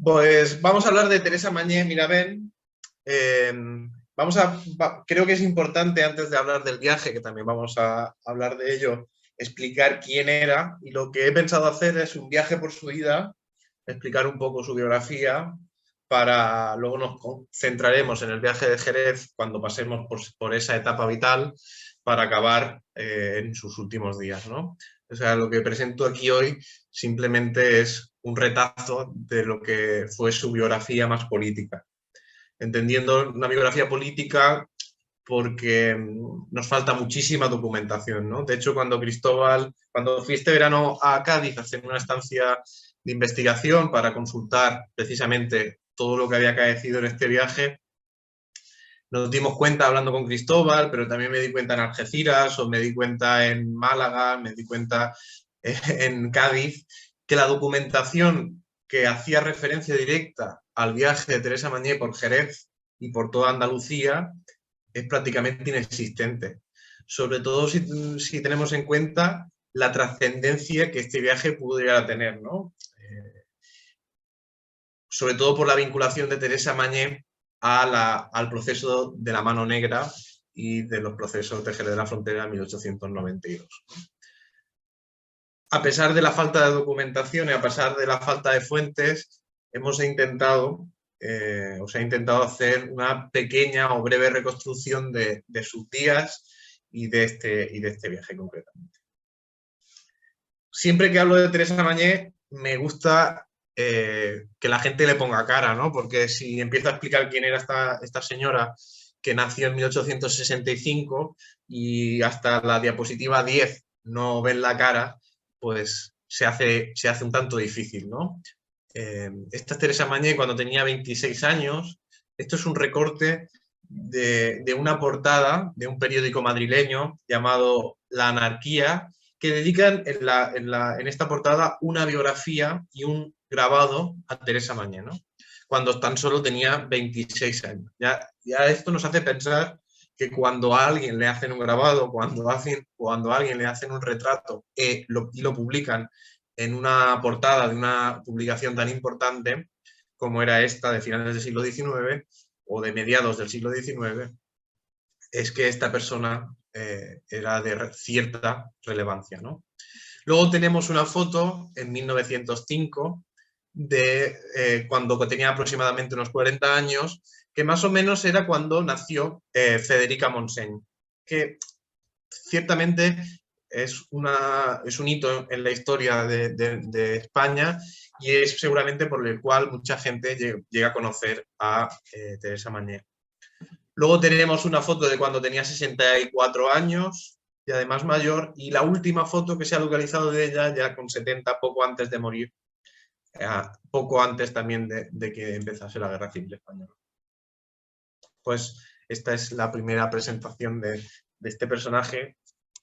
Pues vamos a hablar de Teresa Mañé Mirabén. Creo que es importante, antes de hablar del viaje, que también vamos a hablar de ello, explicar quién era. Y lo que he pensado hacer es un viaje por su vida, explicar un poco su biografía, para luego nos centraremos en el viaje de Jerez cuando pasemos por esa etapa vital para acabar en sus últimos días, ¿no? O sea, lo que presento aquí hoy simplemente es un retazo de lo que fue su biografía más política. Entendiendo una biografía política porque nos falta muchísima documentación, ¿no? De hecho, cuando fui este verano a Cádiz a hacer una estancia de investigación para consultar precisamente todo lo que había acaecido en este viaje, nos dimos cuenta hablando con Cristóbal, pero también me di cuenta en Algeciras o me di cuenta en Málaga, me di cuenta en Cádiz, que la documentación que hacía referencia directa al viaje de Teresa Mañé por Jerez y por toda Andalucía es prácticamente inexistente. Sobre todo si tenemos en cuenta la trascendencia que este viaje pudo llegar a tener, ¿no? Sobre todo por la vinculación de Teresa Mañé al proceso de la Mano Negra y de los procesos de Jerez de la Frontera en 1892. A pesar de la falta de documentación y a pesar de la falta de fuentes, se ha intentado hacer una pequeña o breve reconstrucción de sus días y de este viaje concretamente. Siempre que hablo de Teresa Mañé, me gusta que la gente le ponga cara, ¿no? Porque si empiezo a explicar quién era esta señora que nació en 1865 y hasta la diapositiva 10 no ven la cara, pues se hace un tanto difícil, ¿no? Esta es Teresa Mañé cuando tenía 26 años. Esto es un recorte de una portada de un periódico madrileño llamado La Anarquía, que dedican en esta portada una biografía y un grabado a Teresa Mañé, ¿no? Cuando tan solo tenía 26 años. Ya esto nos hace pensar que cuando a alguien le hacen un grabado, cuando a alguien le hacen un retrato y lo publican en una portada de una publicación tan importante como era esta de finales del siglo XIX o de mediados del siglo XIX, es que esta persona era de cierta relevancia, ¿no? Luego tenemos una foto en 1905 de cuando tenía aproximadamente unos 40 años, que más o menos era cuando nació Federica Montseny, que ciertamente es un hito en la historia de España y es seguramente por el cual mucha gente llega a conocer a Teresa Mañé. Luego tenemos una foto de cuando tenía 64 años y además mayor, y la última foto que se ha localizado de ella ya con 70, poco antes de morir, poco antes también de que empezase la Guerra Civil Española. Pues esta es la primera presentación de este personaje.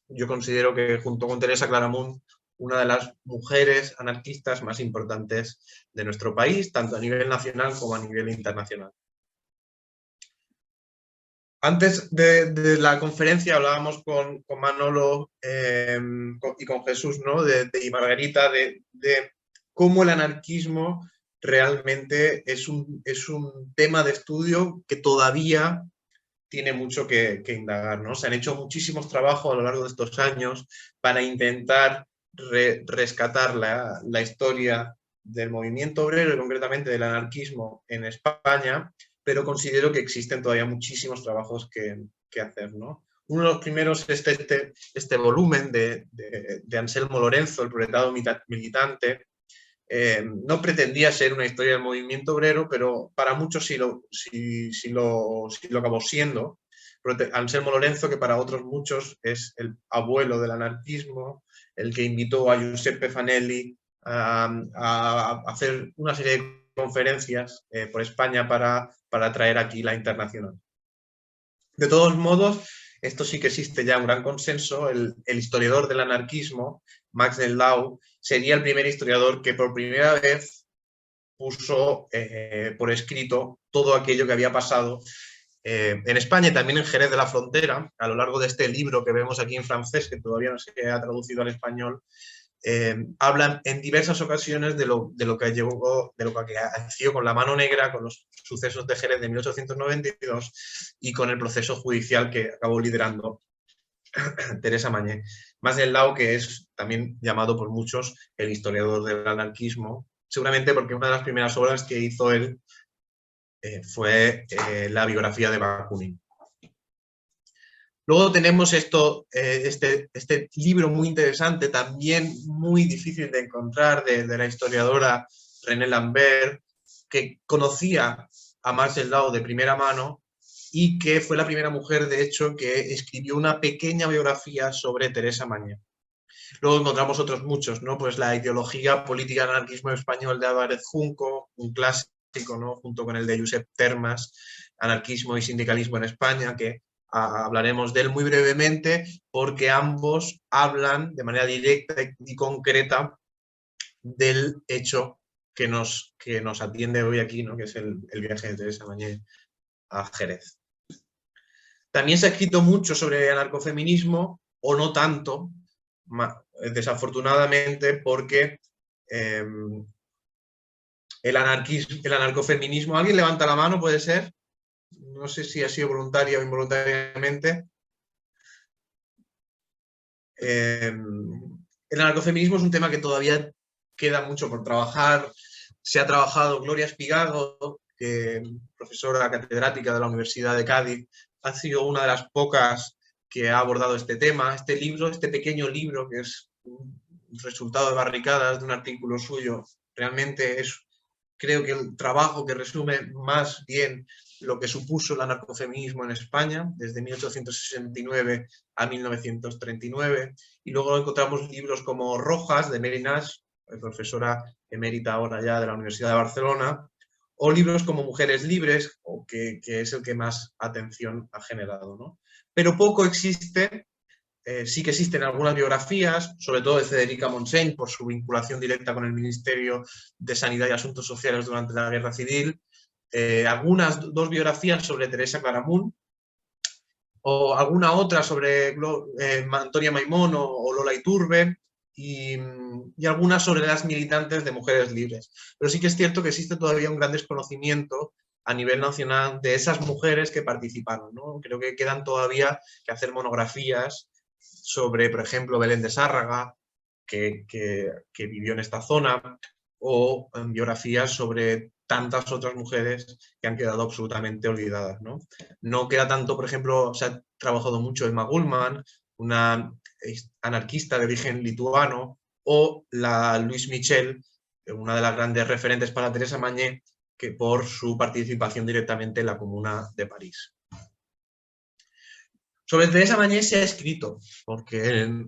Yo considero que junto con Teresa Claramunt, una de las mujeres anarquistas más importantes de nuestro país, tanto a nivel nacional como a nivel internacional. Antes de la conferencia hablábamos con Manolo y con Jesús, ¿no? Y Margarita, de cómo el anarquismo realmente es un tema de estudio que todavía tiene mucho que indagar, ¿no? Se han hecho muchísimos trabajos a lo largo de estos años para intentar rescatar la historia del movimiento obrero y concretamente del anarquismo en España, pero considero que existen todavía muchísimos trabajos que hacer, ¿no? Uno de los primeros es este volumen de Anselmo Lorenzo, El proletariado militante. No pretendía ser una historia del movimiento obrero, pero para muchos sí lo acabó siendo. Anselmo Lorenzo, que para otros muchos es el abuelo del anarquismo, el que invitó a Giuseppe Fanelli a hacer una serie de conferencias por España para traer aquí la Internacional. De todos modos, esto sí que existe ya un gran consenso. El historiador del anarquismo, Max Nerdau, sería el primer historiador que por primera vez puso por escrito todo aquello que había pasado en España y también en Jerez de la Frontera, a lo largo de este libro que vemos aquí en francés, que todavía no se ha traducido al español, habla en diversas ocasiones de lo que llegó, de lo que aconteció con la Mano Negra, con los sucesos de Jerez de 1892 y con el proceso judicial que acabó liderando Teresa Mañé. Más del lado que es también llamado por muchos el historiador del anarquismo, seguramente porque una de las primeras obras que hizo él fue la biografía de Bakunin. Luego tenemos este libro muy interesante, también muy difícil de encontrar, de la historiadora René Lambert, que conocía a Marcel Lau de primera mano y que fue la primera mujer, de hecho, que escribió una pequeña biografía sobre Teresa Mañé. Luego encontramos otros muchos, ¿no? Pues la ideología política del anarquismo español de Álvarez Junco, un clásico, ¿no? Junto con el de Josep Termas, Anarquismo y Sindicalismo en España, que hablaremos de él muy brevemente, porque ambos hablan de manera directa y concreta del hecho que nos atiende hoy aquí, ¿no? Que es el viaje de Teresa Mañé a Jerez. También se ha escrito mucho sobre anarcofeminismo, o no tanto, desafortunadamente, porque el anarcofeminismo, ¿alguien levanta la mano? ¿Puede ser? No sé si ha sido voluntaria o involuntariamente. El anarcofeminismo es un tema que todavía queda mucho por trabajar. Se ha trabajado Gloria Espigago, profesora catedrática de la Universidad de Cádiz, ha sido una de las pocas que ha abordado este tema. Este libro, este pequeño libro, que es un resultado de barricadas de un artículo suyo, realmente es, creo que el trabajo que resume más bien lo que supuso el anarcofeminismo en España, desde 1869 a 1939. Y luego encontramos libros como Rojas, de Mary Nash, profesora emérita ahora ya de la Universidad de Barcelona, o libros como Mujeres Libres, que es el que más atención ha generado, ¿no? Pero poco existe. Sí que existen algunas biografías, sobre todo de Federica Montseny, por su vinculación directa con el Ministerio de Sanidad y Asuntos Sociales durante la Guerra Civil, dos biografías sobre Teresa Claramunt, o alguna otra sobre Antonia Maimón o Lola Iturbe, y algunas sobre las militantes de Mujeres Libres. Pero sí que es cierto que existe todavía un gran desconocimiento a nivel nacional de esas mujeres que participaron, ¿no? Creo que quedan todavía que hacer monografías sobre, por ejemplo, Belén de Sárraga, que vivió en esta zona, o biografías sobre tantas otras mujeres que han quedado absolutamente olvidadas, ¿no? No queda tanto, por ejemplo, se ha trabajado mucho Emma Gullman, una anarquista de origen lituano, o la Louise Michel, una de las grandes referentes para Teresa Mañé, que por su participación directamente en la Comuna de París. Sobre Teresa Mañé se ha escrito, porque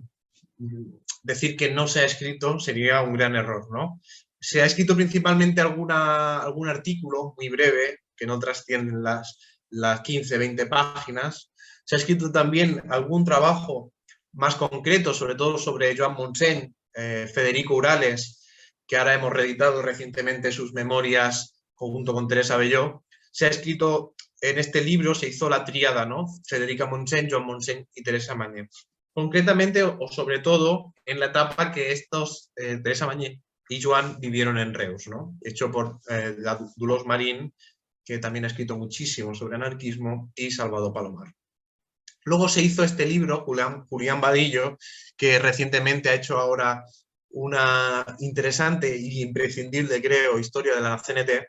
decir que no se ha escrito sería un gran error, ¿no? Se ha escrito principalmente algún artículo muy breve, que no trascienden las 15, 20 páginas. Se ha escrito también algún trabajo más concreto, sobre todo sobre Joan Montseny, Federico Urales, que ahora hemos reeditado recientemente sus memorias junto con Teresa Belló. Se ha escrito en este libro, se hizo la tríada, ¿no? Federica Montseny, Joan Montseny y Teresa Mañé. Concretamente, o sobre todo, en la etapa que Teresa Mañé y Joan vivieron en Reus, ¿no? Hecho por Dolors Marín, que también ha escrito muchísimo sobre anarquismo, y Salvador Palomar. Luego se hizo este libro, Julián Vadillo, que recientemente ha hecho ahora una interesante y imprescindible, creo, historia de la CNT.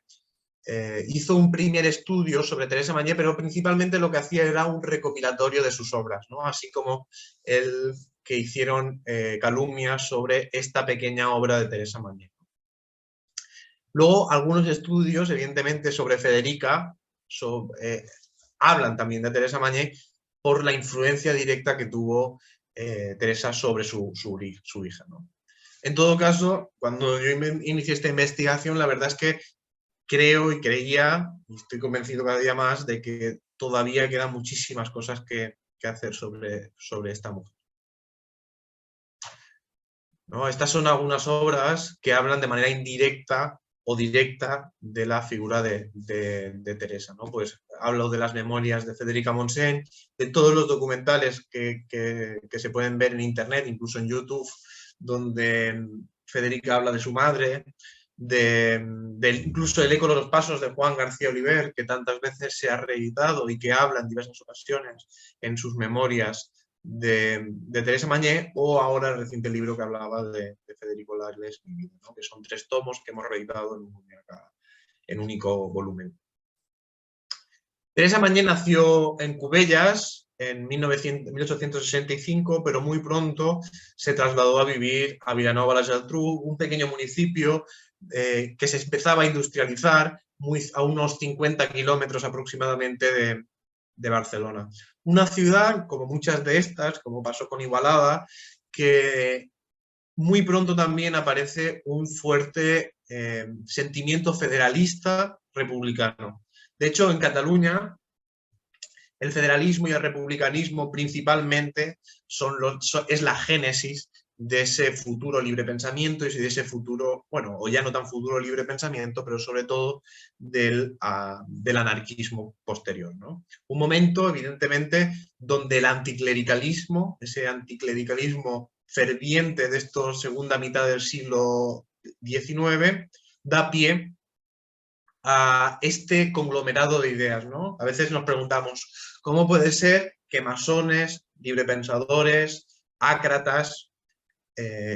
Hizo un primer estudio sobre Teresa Mañé, pero principalmente lo que hacía era un recopilatorio de sus obras, ¿no? Así como el que hicieron calumnias sobre esta pequeña obra de Teresa Mañé. Luego, algunos estudios, evidentemente, sobre Federica hablan también de Teresa Mañé por la influencia directa que tuvo Teresa sobre su hija, ¿no? En todo caso, cuando yo inicié esta investigación, la verdad es que creo y creía, y estoy convencido cada día más, de que todavía quedan muchísimas cosas que hacer sobre esta mujer, ¿no? Estas son algunas obras que hablan de manera indirecta o directa de la figura de Teresa, ¿no? Pues hablo de las memorias de Federica Montseny, de todos los documentales que se pueden ver en internet, incluso en YouTube, donde Federica habla de su madre, incluso El eco de los pasos de Juan García Oliver, que tantas veces se ha reeditado y que habla en diversas ocasiones en sus memorias de Teresa Mañé, o ahora el reciente libro que hablaba de Federico Lagles, ¿no? Que son 3 tomos que hemos reeditado en único volumen. Teresa Mañé nació en Cubellas en 1865, pero muy pronto se trasladó a vivir a Vilanova la Geltrú, un pequeño municipio que se empezaba a industrializar a unos 50 kilómetros aproximadamente de Barcelona. Una ciudad, como muchas de estas, como pasó con Igualada, que muy pronto también aparece un fuerte sentimiento federalista republicano. De hecho, en Cataluña, el federalismo y el republicanismo principalmente es la génesis de ese futuro libre pensamiento y de ese futuro, bueno, o ya no tan futuro libre pensamiento, pero sobre todo del anarquismo posterior, ¿no? Un momento, evidentemente, donde el anticlericalismo, ese anticlericalismo ferviente de esta segunda mitad del siglo XIX, da pie a este conglomerado de ideas, ¿no? A veces nos preguntamos, ¿cómo puede ser que masones, librepensadores, ácratas,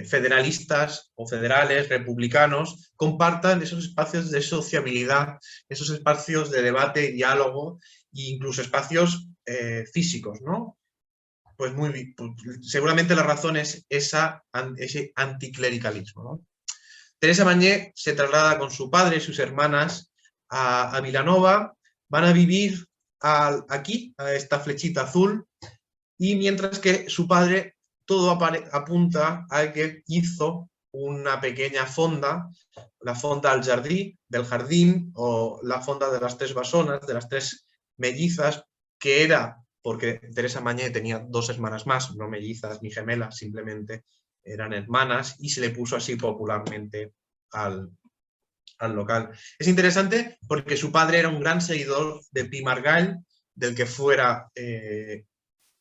federalistas o federales, republicanos, compartan esos espacios de sociabilidad, esos espacios de debate y diálogo, e incluso espacios físicos, ¿no? Pues seguramente la razón es ese anticlericalismo, ¿no? Teresa Mañé se traslada con su padre y sus hermanas a Vilanova, van a vivir aquí, a esta flechita azul, y mientras que su padre todo apunta a que hizo una pequeña fonda, la fonda al jardí, del jardín, o la fonda de las 3 basonas, de las 3 mellizas, que era porque Teresa Mañé tenía 2 hermanas más, no mellizas ni gemelas, simplemente eran hermanas, y se le puso así popularmente al local. Es interesante porque su padre era un gran seguidor de Pi Margall, del que fuera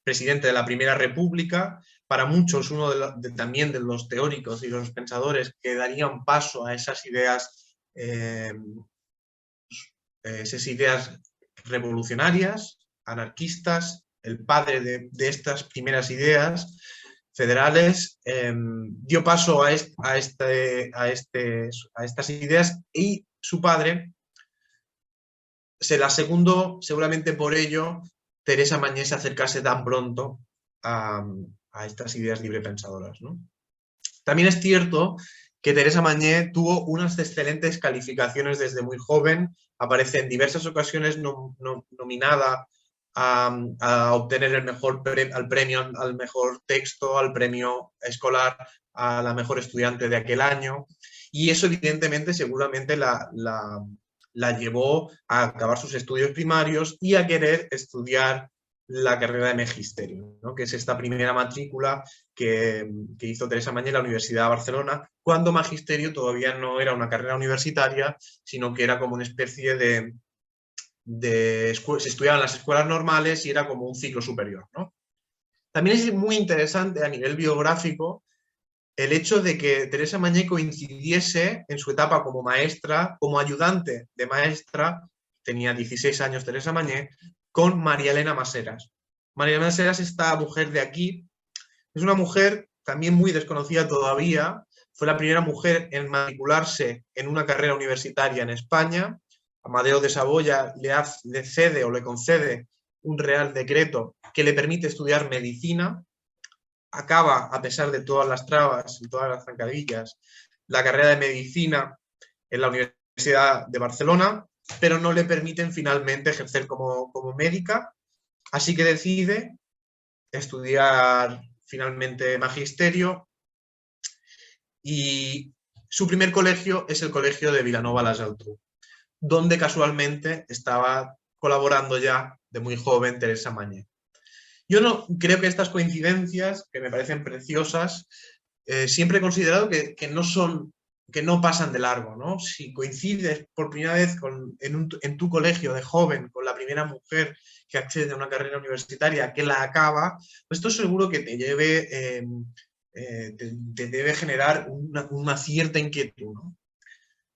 presidente de la Primera República, para muchos uno también de los teóricos y los pensadores que darían paso a esas ideas revolucionarias, anarquistas, el padre de estas primeras ideas federales, dio paso a estas ideas, y su padre se las secundó. Seguramente por ello Teresa Mañé se acercase tan pronto a estas ideas librepensadoras, ¿no? También es cierto que Teresa Mañé tuvo unas excelentes calificaciones desde muy joven, aparece en diversas ocasiones nominada a obtener al premio al mejor texto, al premio escolar, a la mejor estudiante de aquel año, y eso evidentemente seguramente la llevó a acabar sus estudios primarios y a querer estudiar la carrera de magisterio, ¿no? Que es esta primera matrícula que hizo Teresa Mañé en la Universidad de Barcelona, cuando magisterio todavía no era una carrera universitaria, sino que era como una especie se estudiaban las escuelas normales y era como un ciclo superior, ¿no? También es muy interesante a nivel biográfico el hecho de que Teresa Mañé coincidiese en su etapa como maestra, como ayudante de maestra, tenía 16 años Teresa Mañé, con María Elena Maseras. María Elena Maseras, esta mujer de aquí, es una mujer también muy desconocida todavía, fue la primera mujer en matricularse en una carrera universitaria en España. Amadeo de Saboya le cede o le concede un real decreto que le permite estudiar medicina. Acaba, a pesar de todas las trabas y todas las zancadillas, la carrera de medicina en la Universidad de Barcelona, pero no le permiten finalmente ejercer como médica, así que decide estudiar finalmente magisterio, y su primer colegio es el colegio de Vilanova la Geltrú, donde casualmente estaba colaborando ya de muy joven Teresa Mañé. Yo no creo que estas coincidencias, que me parecen preciosas, siempre he considerado que no pasan de largo, ¿no? Si coincides por primera vez en tu colegio de joven con la primera mujer que accede a una carrera universitaria, que la acaba, pues esto seguro que te lleve te debe generar una cierta inquietud, ¿no?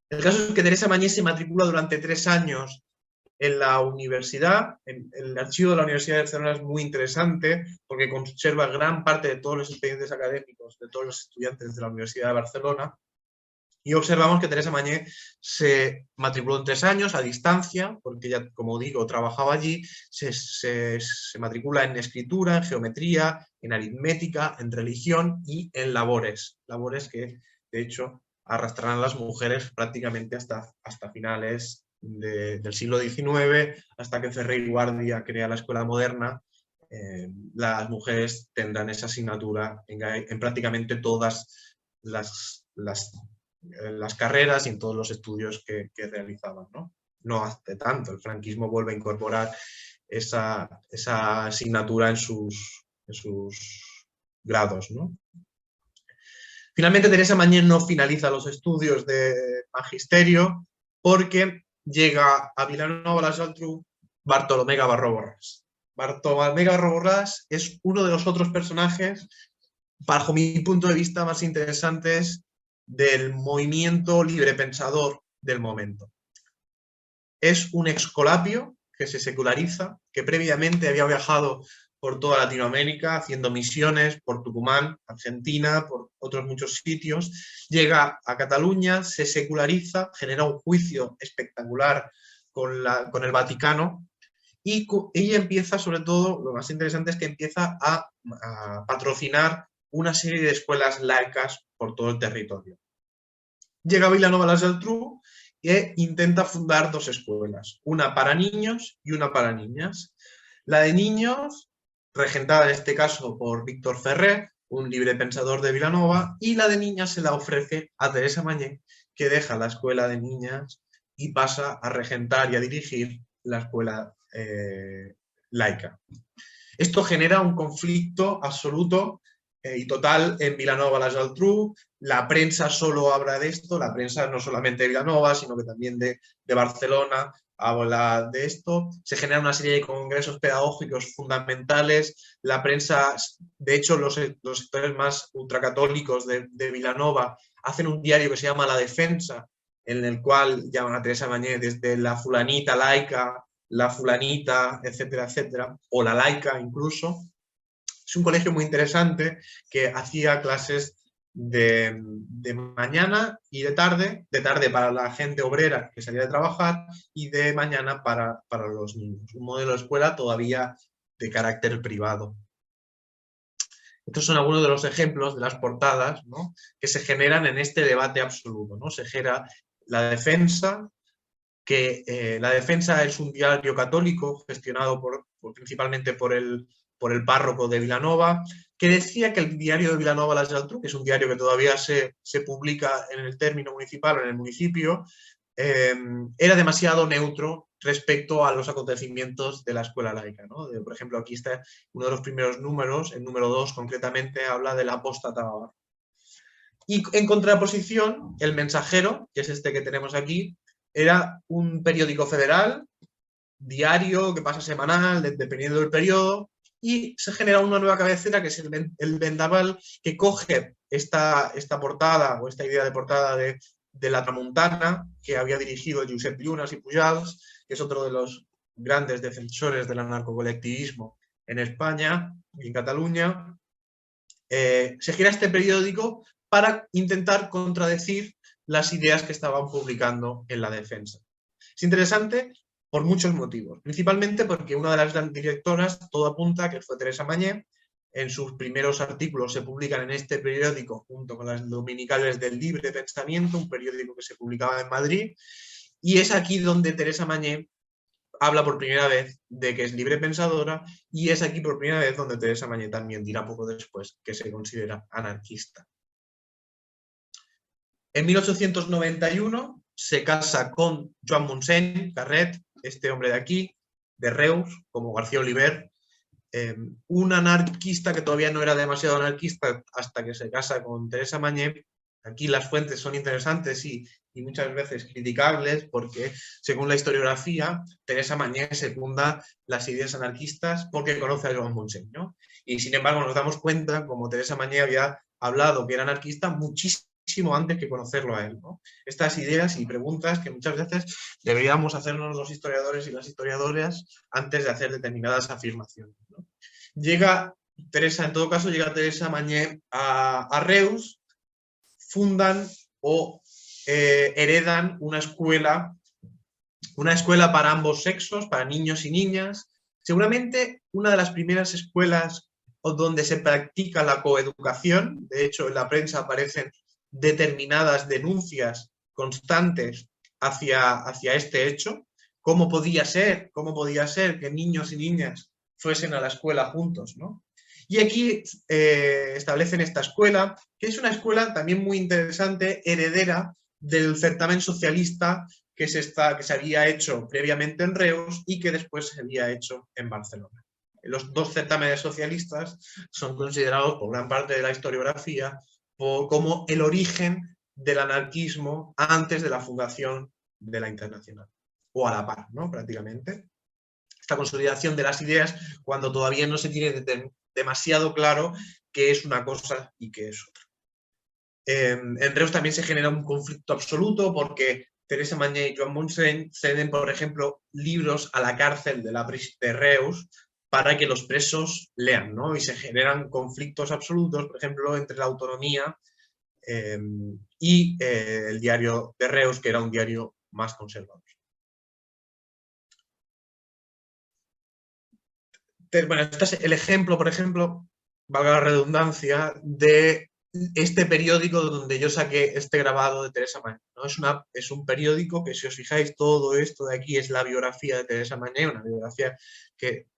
El caso es que Teresa Mañé se matricula durante 3 años en la universidad. El archivo de la Universidad de Barcelona es muy interesante porque conserva gran parte de todos los expedientes académicos de todos los estudiantes de la Universidad de Barcelona. Y observamos que Teresa Mañé se matriculó en 3 años a distancia, porque ella, como digo, trabajaba allí. Se matricula en escritura, en geometría, en aritmética, en religión y en labores. Labores que, de hecho, arrastrarán a las mujeres prácticamente hasta finales del siglo XIX, hasta que Ferrer y Guardia crea la escuela moderna. Las mujeres tendrán esa asignatura en prácticamente todas las carreras y en todos los estudios que realizaban, ¿no? No hace tanto, el franquismo vuelve a incorporar esa asignatura en sus grados, ¿no? Finalmente, Teresa Mañé no finaliza los estudios de magisterio porque llega a Vilanova la Geltrú Bartolomé Gavarró Borràs. Bartolomé Gavarró Borràs es uno de los otros personajes, bajo mi punto de vista, más interesantes del movimiento librepensador del momento. Es un excolapio que se seculariza, que previamente había viajado por toda Latinoamérica haciendo misiones por Tucumán, Argentina, por otros muchos sitios. Llega a Cataluña, se seculariza, genera un juicio espectacular con el Vaticano y ella empieza, sobre todo, lo más interesante es que empieza a patrocinar una serie de escuelas laicas por todo el territorio. Llega a Vilanova la Geltrú e intenta fundar 2 escuelas, una para niños y una para niñas. La de niños, regentada en este caso por Víctor Ferrer, un librepensador de Vilanova, y la de niñas se la ofrece a Teresa Mañé, que deja la escuela de niñas y pasa a regentar y a dirigir la escuela laica. Esto genera un conflicto absoluto y total en Vilanova la Geltrú. La prensa solo habla de esto, la prensa no solamente de Vilanova, sino que también de Barcelona habla de esto. Se genera una serie de congresos pedagógicos fundamentales. La prensa, de hecho, los sectores más ultracatólicos de Vilanova hacen un diario que se llama La Defensa, en el cual llaman a Teresa Mañé desde la fulanita laica, la fulanita, etcétera, etcétera, o la laica incluso. Es un colegio muy interesante que hacía clases de mañana y de tarde para la gente obrera que salía de trabajar y de mañana para los niños. Un modelo de escuela todavía de carácter privado. Estos son algunos de los ejemplos de las portadas, ¿no?, que se generan en este debate absoluto, ¿no? Se genera La Defensa, que La Defensa es un diario católico gestionado principalmente por el párroco de Vilanova, que decía que el diario de Vilanova la Geltrú, que es un diario que todavía se publica en el término municipal o en el municipio, era demasiado neutro respecto a los acontecimientos de la escuela laica, ¿no? Por ejemplo, aquí está uno de los primeros números, el número 2 concretamente, habla del apóstata Gavarró. Y en contraposición, El Mensajero, que es este que tenemos aquí, era un periódico federal, diario, que pasa semanal, dependiendo del periodo, y se genera una nueva cabecera, que es el Vendaval, que coge esta portada, o esta idea de portada de La Tramuntana, que había dirigido Josep Llunas y Pujals, que es otro de los grandes defensores del anarcocolectivismo en España y en Cataluña. Se gira este periódico para intentar contradecir las ideas que estaban publicando en La Defensa. Es interesante por muchos motivos, principalmente porque una de las directoras, todo apunta que fue Teresa Mañé. En sus primeros artículos se publican en este periódico junto con las dominicales del Libre Pensamiento, un periódico que se publicaba en Madrid, y es aquí donde Teresa Mañé habla por primera vez de que es libre pensadora, y es aquí por primera vez donde Teresa Mañé también dirá poco después que se considera anarquista. En 1891 se casa con Joan Montseny Carret, este hombre de aquí, de Reus, como García Oliver, un anarquista que todavía no era demasiado anarquista hasta que se casa con Teresa Mañé. Aquí las fuentes son interesantes y muchas veces criticables porque, según la historiografía, Teresa Mañé secunda las ideas anarquistas porque conoce a Joan Montseny, ¿no? Y sin embargo nos damos cuenta como Teresa Mañé había hablado que era anarquista muchísimo antes que conocerlo a él, ¿no? Estas ideas y preguntas que muchas veces deberíamos hacernos los historiadores y las historiadoras antes de hacer determinadas afirmaciones, ¿no? Llega Teresa, en todo caso, llega Teresa Mañé a Reus, fundan o heredan una escuela para ambos sexos, para niños y niñas, seguramente una de las primeras escuelas donde se practica la coeducación. De hecho, en la prensa aparecen determinadas denuncias constantes hacia este hecho. ¿Cómo podía ser que niños y niñas fuesen a la escuela juntos, ¿no? Y aquí establecen esta escuela, que es una escuela también muy interesante, heredera del certamen socialista que se había hecho previamente en Reus y que después se había hecho en Barcelona. Los dos certámenes socialistas son considerados por gran parte de la historiografía como el origen del anarquismo antes de la fundación de la Internacional, o a la par, ¿no? Prácticamente. Esta consolidación de las ideas cuando todavía no se tiene demasiado claro qué es una cosa y qué es otra. En Reus también se genera un conflicto absoluto porque Teresa Mañé y Joan Montseny ceden, por ejemplo, libros a la cárcel de Reus para que los presos lean, ¿no? Y se generan conflictos absolutos, por ejemplo, entre la autonomía y el diario de Reus, que era un diario más conservador. Bueno, este es el ejemplo, por ejemplo, valga la redundancia, de este periódico donde yo saqué este grabado de Teresa Mañé, ¿no? Es un periódico que, si os fijáis, todo esto de aquí es la biografía de Teresa Mañé, una biografía que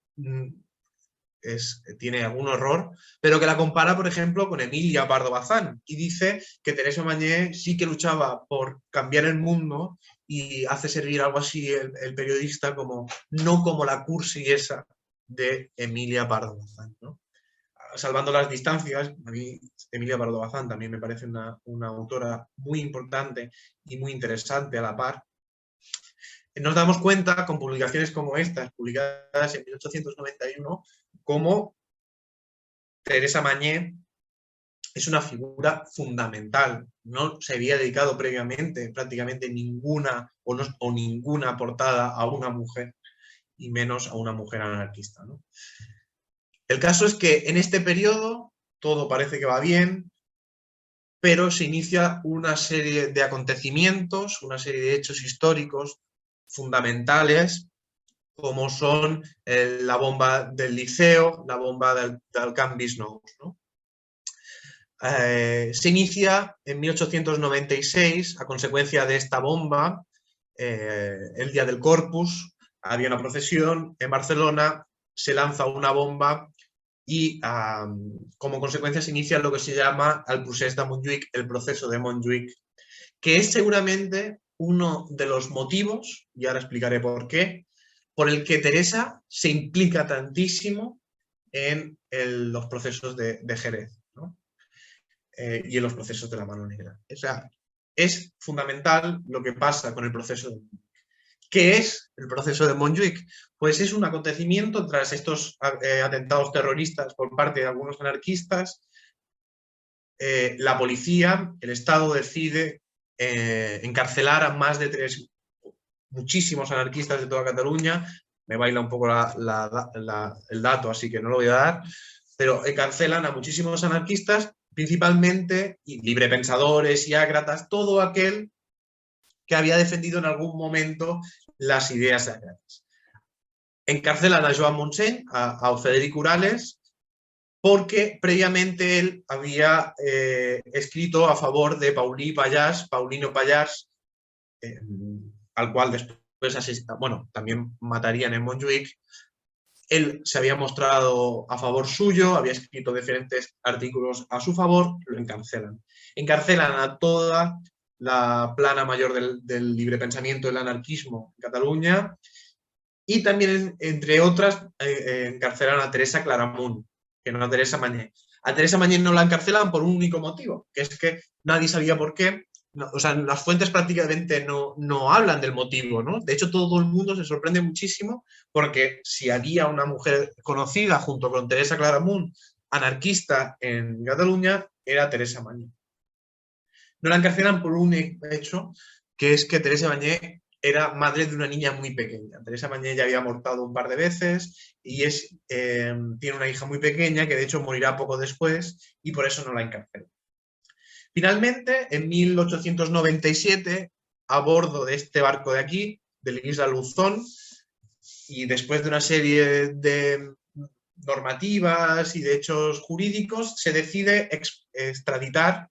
tiene algún horror, pero que la compara, por ejemplo, con Emilia Pardo Bazán, y dice que Teresa Mañé sí que luchaba por cambiar el mundo, y hace servir algo así el periodista como, no como la cursi esa de Emilia Pardo Bazán, ¿no? Salvando las distancias, a mí Emilia Pardo Bazán también me parece una autora muy importante y muy interesante a la par. Nos damos cuenta con publicaciones como estas, publicadas en 1891, cómo Teresa Mañé es una figura fundamental. No se había dedicado previamente prácticamente ninguna o ninguna portada a una mujer, y menos a una mujer anarquista, ¿no? El caso es que en este periodo todo parece que va bien, pero se inicia una serie de acontecimientos, una serie de hechos históricos fundamentales, como son la bomba del Liceo, la bomba del Camp Bisnou, ¿no? Se inicia en 1896, a consecuencia de esta bomba, el día del Corpus, había una procesión en Barcelona, se lanza una bomba y como consecuencia se inicia lo que se llama el procés de Montjuïc, el proceso de Montjuïc, que es seguramente uno de los motivos, y ahora explicaré por qué, por el que Teresa se implica tantísimo en los procesos de Jerez, ¿no? Y en los procesos de la Mano Negra. O sea, es fundamental lo que pasa con el proceso de Montjuïc. ¿Qué es el proceso de Montjuïc? Pues es un acontecimiento tras estos atentados terroristas por parte de algunos anarquistas. La policía, el Estado decide encarcelar a más de muchísimos anarquistas de toda Cataluña. Me baila un poco el dato, así que no lo voy a dar, pero encarcelan a muchísimos anarquistas, principalmente librepensadores y ágratas, todo aquel que había defendido en algún momento las ideas agrarias. Encarcelan a Joan Montseny, a Frederic Urales, porque previamente él había escrito a favor de Paulino Pallars, al cual después también matarían en Montjuïc. Él se había mostrado a favor suyo, había escrito diferentes artículos a su favor, lo encarcelan. Encarcelan a toda la plana mayor del libre pensamiento del anarquismo en Cataluña, y también, entre otras, encarcelan a Teresa Claramunt, que no a Teresa Mañé. A Teresa Mañé no la encarcelan por un único motivo, que es que nadie sabía por qué. No, o sea, las fuentes prácticamente no hablan del motivo, ¿no? De hecho, todo el mundo se sorprende muchísimo porque si había una mujer conocida junto con Teresa Claramunt, anarquista en Cataluña, era Teresa Mañé. No la encarcelan por un hecho, que es que Teresa Mañé era madre de una niña muy pequeña. Teresa Mañé ya había abortado un par de veces y tiene una hija muy pequeña que de hecho morirá poco después y por eso no la encarcelan. Finalmente, en 1897, a bordo de este barco de aquí, de la isla Luzón, y después de una serie de normativas y de hechos jurídicos, se decide extraditar,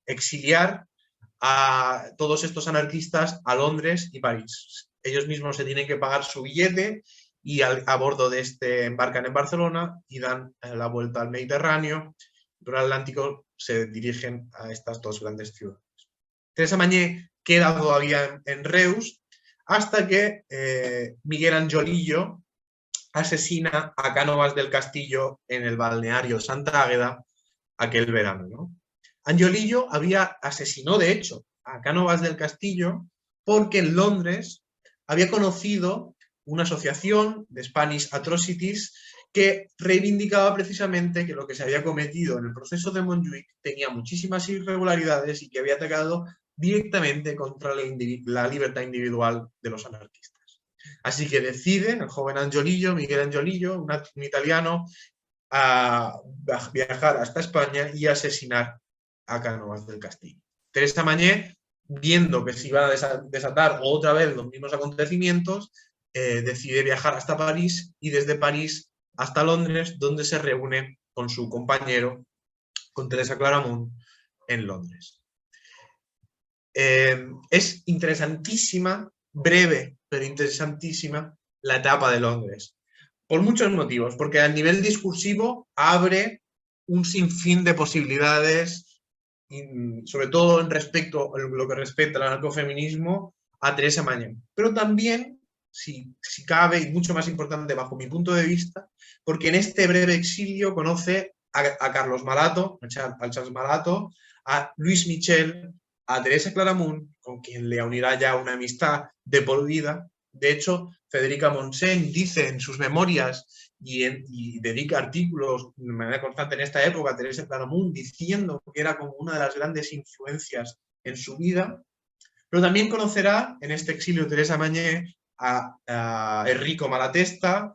exiliar a todos estos anarquistas a Londres y París. Ellos mismos se tienen que pagar su billete y a bordo de este embarcan en Barcelona y dan la vuelta al Mediterráneo. Por el Atlántico se dirigen a estas dos grandes ciudades. Teresa Mañé queda todavía en Reus hasta que Miguel Angiolillo asesina a Cánovas del Castillo en el balneario Santa Águeda aquel verano, ¿no? Angiolillo asesinó, de hecho, a Cánovas del Castillo porque en Londres había conocido una asociación de Spanish Atrocities que reivindicaba precisamente que lo que se había cometido en el proceso de Montjuic tenía muchísimas irregularidades y que había atacado directamente contra la libertad individual de los anarquistas. Así que decide el joven Angiolillo, Miguel Angiolillo, un italiano, a viajar hasta España y asesinar a Cánovas del Castillo. Teresa Mañé, viendo que se iba a desatar otra vez los mismos acontecimientos, decide viajar hasta París y desde París hasta Londres, donde se reúne con su compañero, con Teresa Claramunt, en Londres. Es interesantísima, breve, pero interesantísima, la etapa de Londres. Por muchos motivos, porque a nivel discursivo abre un sinfín de posibilidades, sobre todo en lo que respecta al anarcofeminismo, a Teresa Mañé. Pero también, si cabe, y mucho más importante bajo mi punto de vista, porque en este breve exilio conoce a Carlos Malato, al Charles Malato, a Luis Michel, a Teresa Claramunt, con quien le unirá ya una amistad de por vida. De hecho, Federica Montseny dice en sus memorias y dedica artículos de manera constante en esta época a Teresa Claramunt diciendo que era como una de las grandes influencias en su vida, pero también conocerá en este exilio Teresa Mañé a Enrico Malatesta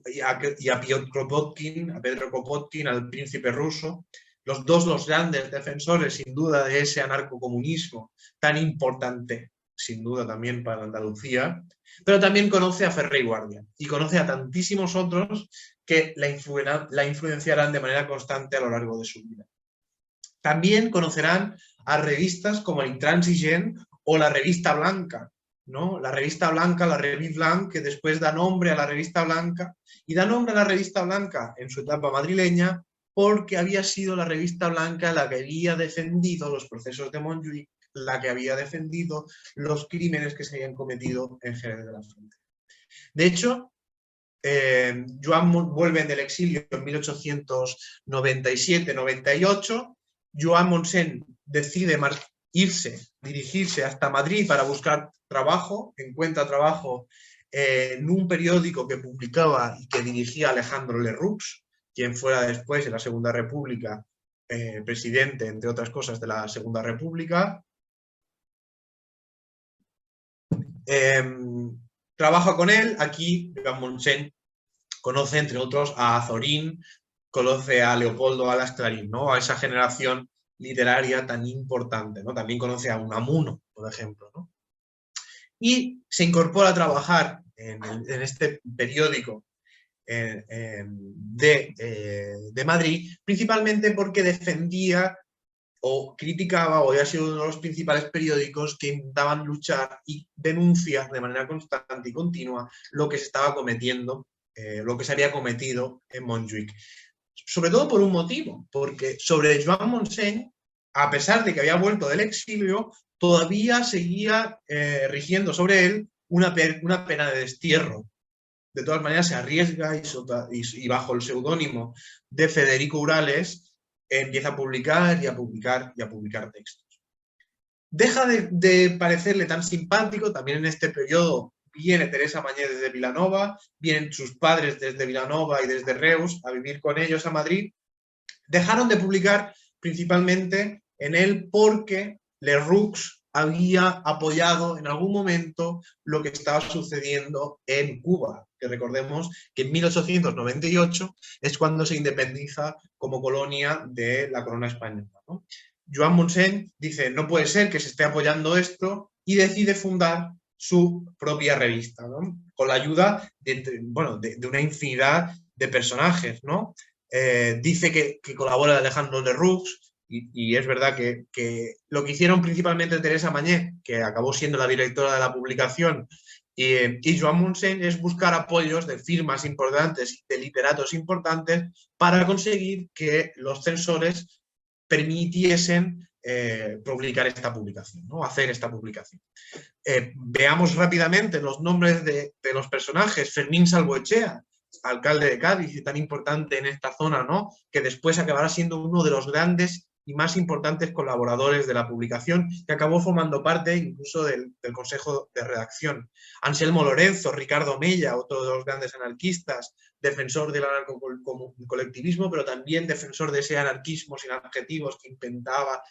y a Piotr Kropotkin, a Pedro Kropotkin, al príncipe ruso, los grandes defensores sin duda de ese anarcocomunismo tan importante, sin duda también para Andalucía, pero también conoce a Ferrer y Guardia y conoce a tantísimos otros que la influenciarán de manera constante a lo largo de su vida. También conocerán a revistas como el Intransigent o la Revista Blanca, ¿no? La Revista Blanca, la Revue Blanc, que después da nombre a la Revista Blanca, y da nombre a la Revista Blanca en su etapa madrileña porque había sido la Revista Blanca la que había defendido los procesos de Montjuic, la que había defendido los crímenes que se habían cometido en Jerez de la Frontera. De hecho, Joan vuelve del exilio en 1897-98. Joan Montseny decide dirigirse hasta Madrid para buscar trabajo, encuentra trabajo en un periódico que publicaba y que dirigía Alejandro Lerroux, quien fuera después en la Segunda República presidente, entre otras cosas, de la Segunda República. Trabaja con él. Aquí Joan Montseny conoce, entre otros, a Azorín, conoce a Leopoldo Alas Clarín, ¿no? A esa generación literaria tan importante, ¿no? También conoce a Unamuno, por ejemplo, ¿no? Y se incorpora a trabajar en este periódico de Madrid, principalmente porque defendía o criticaba, o había sido uno de los principales periódicos que intentaban luchar y denunciar de manera constante y continua lo que se estaba cometiendo, lo que se había cometido en Montjuic. Sobre todo por un motivo, porque sobre Joan Montseny, a pesar de que había vuelto del exilio, todavía seguía rigiendo sobre él una pena de destierro. De todas maneras, se arriesga y bajo el seudónimo de Federico Urales empieza a publicar y a publicar y a publicar textos. Deja de parecerle tan simpático. También en este periodo viene Teresa Mañé desde Vilanova, vienen sus padres desde Vilanova y desde Reus a vivir con ellos a Madrid, Dejaron de publicar principalmente en él porque Leroux había apoyado en algún momento lo que estaba sucediendo en Cuba, que recordemos que en 1898 es cuando se independiza como colonia de la corona española, ¿no? Joan Montseny dice, no puede ser que se esté apoyando esto, y decide fundar su propia revista, ¿no? Con la ayuda de una infinidad de personajes, ¿no? Dice que colabora Alejandro Lerroux, y es verdad que lo que hicieron principalmente Teresa Mañé, que acabó siendo la directora de la publicación, y Joan Montseny, es buscar apoyos de firmas importantes, de literatos importantes, para conseguir que los censores permitiesen publicar esta publicación, ¿no? Hacer esta publicación. Veamos rápidamente los nombres de los personajes. Fermín Salvoechea, alcalde de Cádiz y tan importante en esta zona, ¿no? Que después acabará siendo uno de los grandes y más importantes colaboradores de la publicación, que acabó formando parte incluso del consejo de redacción. Anselmo Lorenzo, Ricardo Mella, otro de los grandes anarquistas, defensor del anarcocolectivismo, pero también defensor de ese anarquismo sin adjetivos que intentaba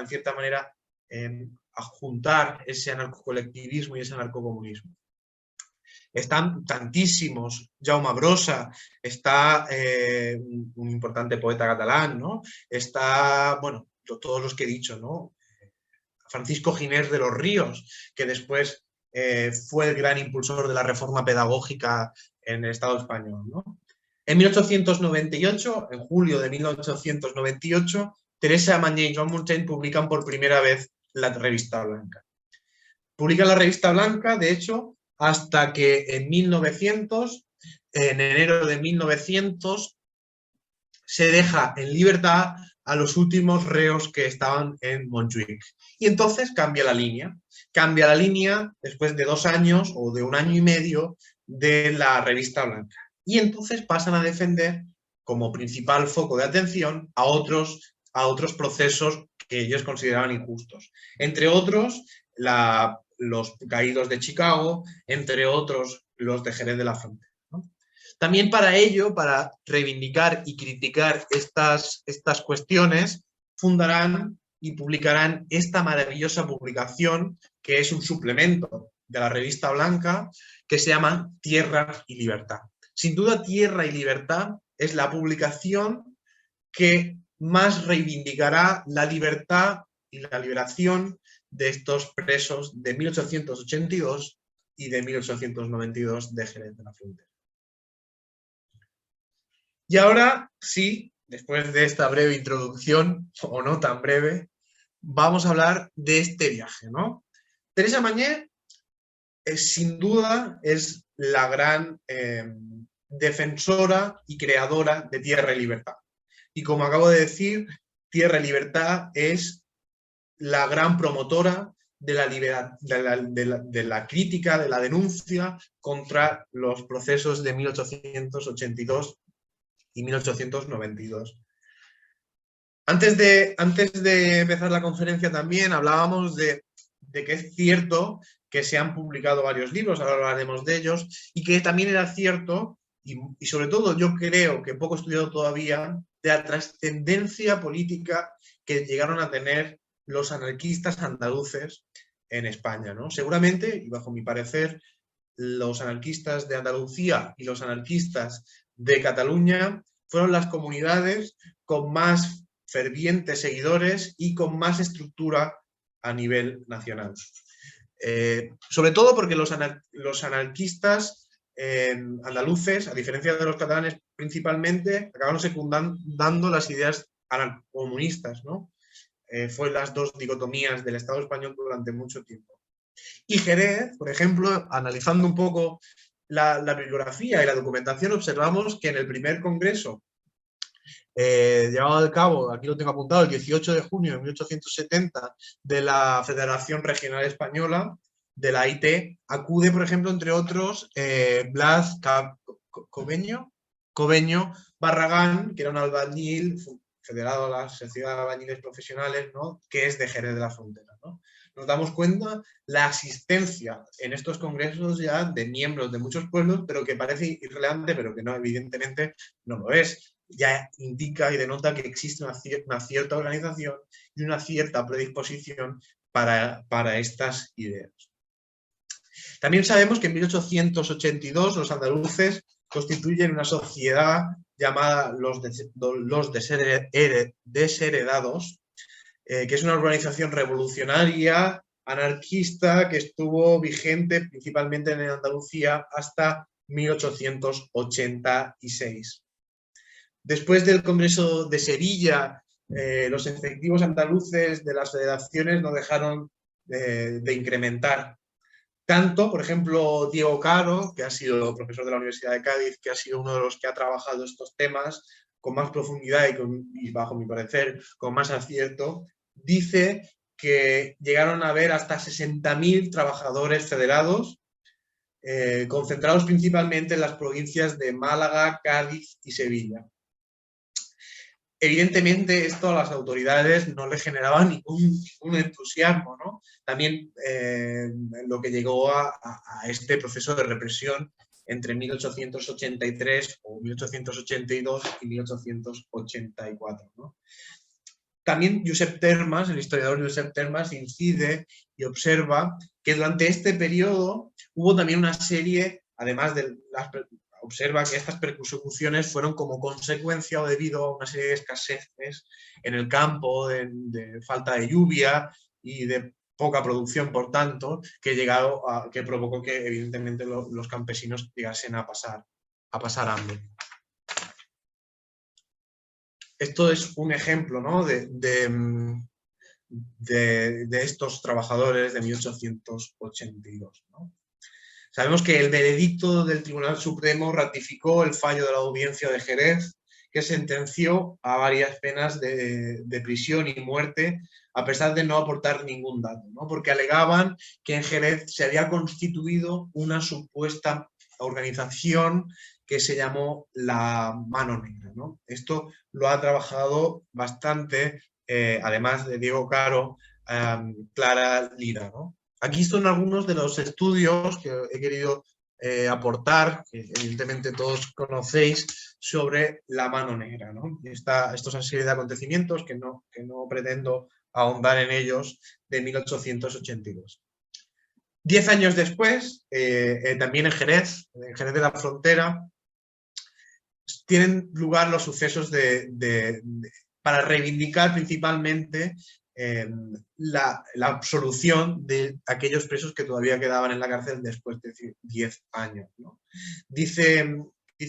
en cierta manera juntar ese anarcocolectivismo y ese anarcocomunismo. Están tantísimos, Jaume Brossa, está un importante poeta catalán, ¿no? Está, bueno, todos los que he dicho, ¿no? Francisco Ginés de los Ríos, que después fue el gran impulsor de la reforma pedagógica en el Estado español, ¿no? En 1898, en julio de 1898, Teresa Mañé y Joan Montseny publican por primera vez la Revista Blanca. Publican la Revista Blanca, de hecho, hasta que en 1900, en enero de 1900, se deja en libertad a los últimos reos que estaban en Montjuic. Y entonces cambia la línea. Cambia la línea después de 2 años o de 1 año y medio de la Revista Blanca. Y entonces pasan a defender como principal foco de atención a otros procesos que ellos consideraban injustos. Entre otros, los caídos de Chicago, entre otros, los de Jerez de la Frontera. También para ello, para reivindicar y criticar estas cuestiones, fundarán y publicarán esta maravillosa publicación, que es un suplemento de la Revista Blanca, que se llama Tierra y Libertad. Sin duda, Tierra y Libertad es la publicación que más reivindicará la libertad y la liberación de estos presos de 1882 y de 1892 de Jerez de la Frontera. Y ahora sí, después de esta breve introducción, o no tan breve, vamos a hablar de este viaje, ¿no? Teresa Mañé, sin duda, es la gran defensora y creadora de Tierra y Libertad. Y como acabo de decir, Tierra y Libertad es la gran promotora de la crítica, de la denuncia contra los procesos de 1882 y 1892. Antes de empezar la conferencia también hablábamos de que es cierto que se han publicado varios libros, ahora hablaremos de ellos, y que también era cierto, y sobre todo yo creo que poco estudiado todavía, de la trascendencia política que llegaron a tener los anarquistas andaluces en España, ¿no? Seguramente, y bajo mi parecer, los anarquistas de Andalucía y los anarquistas de Cataluña fueron las comunidades con más fervientes seguidores y con más estructura a nivel nacional. Sobre todo porque los anarquistas andaluces, a diferencia de los catalanes principalmente, acabaron secundando las ideas anarcocomunistas, ¿no? Fue las dos dicotomías del Estado español durante mucho tiempo. Y Jerez, por ejemplo, analizando un poco la bibliografía y la documentación, observamos que en el primer congreso llevado a cabo, aquí lo tengo apuntado, el 18 de junio de 1870, de la Federación Regional Española, de la IT, acude, por ejemplo, entre otros, Blas Cobeño Barragán, que era un albañil federado a la Sociedad de Albañiles Profesionales, ¿no? Que es de Jerez de la Frontera, ¿no? Nos damos cuenta la asistencia en estos congresos ya de miembros de muchos pueblos, pero que parece irrelevante, pero que no, evidentemente no lo es. ya indica y denota que existe una cierta organización y una cierta predisposición para estas ideas. También sabemos que en 1882 los andaluces constituyen una sociedad llamada los Desheredados, que es una organización revolucionaria, anarquista, que estuvo vigente principalmente en Andalucía hasta 1886. Después del Congreso de Sevilla, los efectivos andaluces de las federaciones no dejaron de incrementar. Tanto, por ejemplo, Diego Caro, que ha sido profesor de la Universidad de Cádiz, que ha sido uno de los que ha trabajado estos temas con más profundidad y bajo mi parecer, con más acierto, dice que llegaron a haber hasta 60.000 trabajadores federados, concentrados principalmente en las provincias de Málaga, Cádiz y Sevilla. Evidentemente esto a las autoridades no le generaba ningún entusiasmo, ¿no? También lo que llegó a este proceso de represión entre 1883 o 1882 y 1884, ¿no? También Josep Termas, el historiador Josep Termas, incide y observa que durante este periodo hubo también una serie, además de las observa que estas persecuciones fueron como consecuencia o debido a una serie de escaseces en el campo, de falta de lluvia y de poca producción, por tanto, que provocó que evidentemente los campesinos llegasen a pasar hambre. Esto es un ejemplo, ¿no?, de estos trabajadores de 1882, ¿no? Sabemos que el veredicto del Tribunal Supremo ratificó el fallo de la Audiencia de Jerez, que sentenció a varias penas de prisión y muerte, a pesar de no aportar ningún dato, ¿no? Porque alegaban que en Jerez se había constituido una supuesta organización que se llamó la Mano Negra, ¿no? Esto lo ha trabajado bastante, además de Diego Caro, Clara Lira, ¿no? Aquí son algunos de los estudios que he querido aportar, que evidentemente todos conocéis, sobre la Mano Negra, ¿no? Estos son serie de acontecimientos que no pretendo ahondar en ellos, de 1882. 10 años después, también en Jerez de la Frontera, tienen lugar los sucesos para reivindicar principalmente la absolución de aquellos presos que todavía quedaban en la cárcel después de 10 años, ¿no? Dice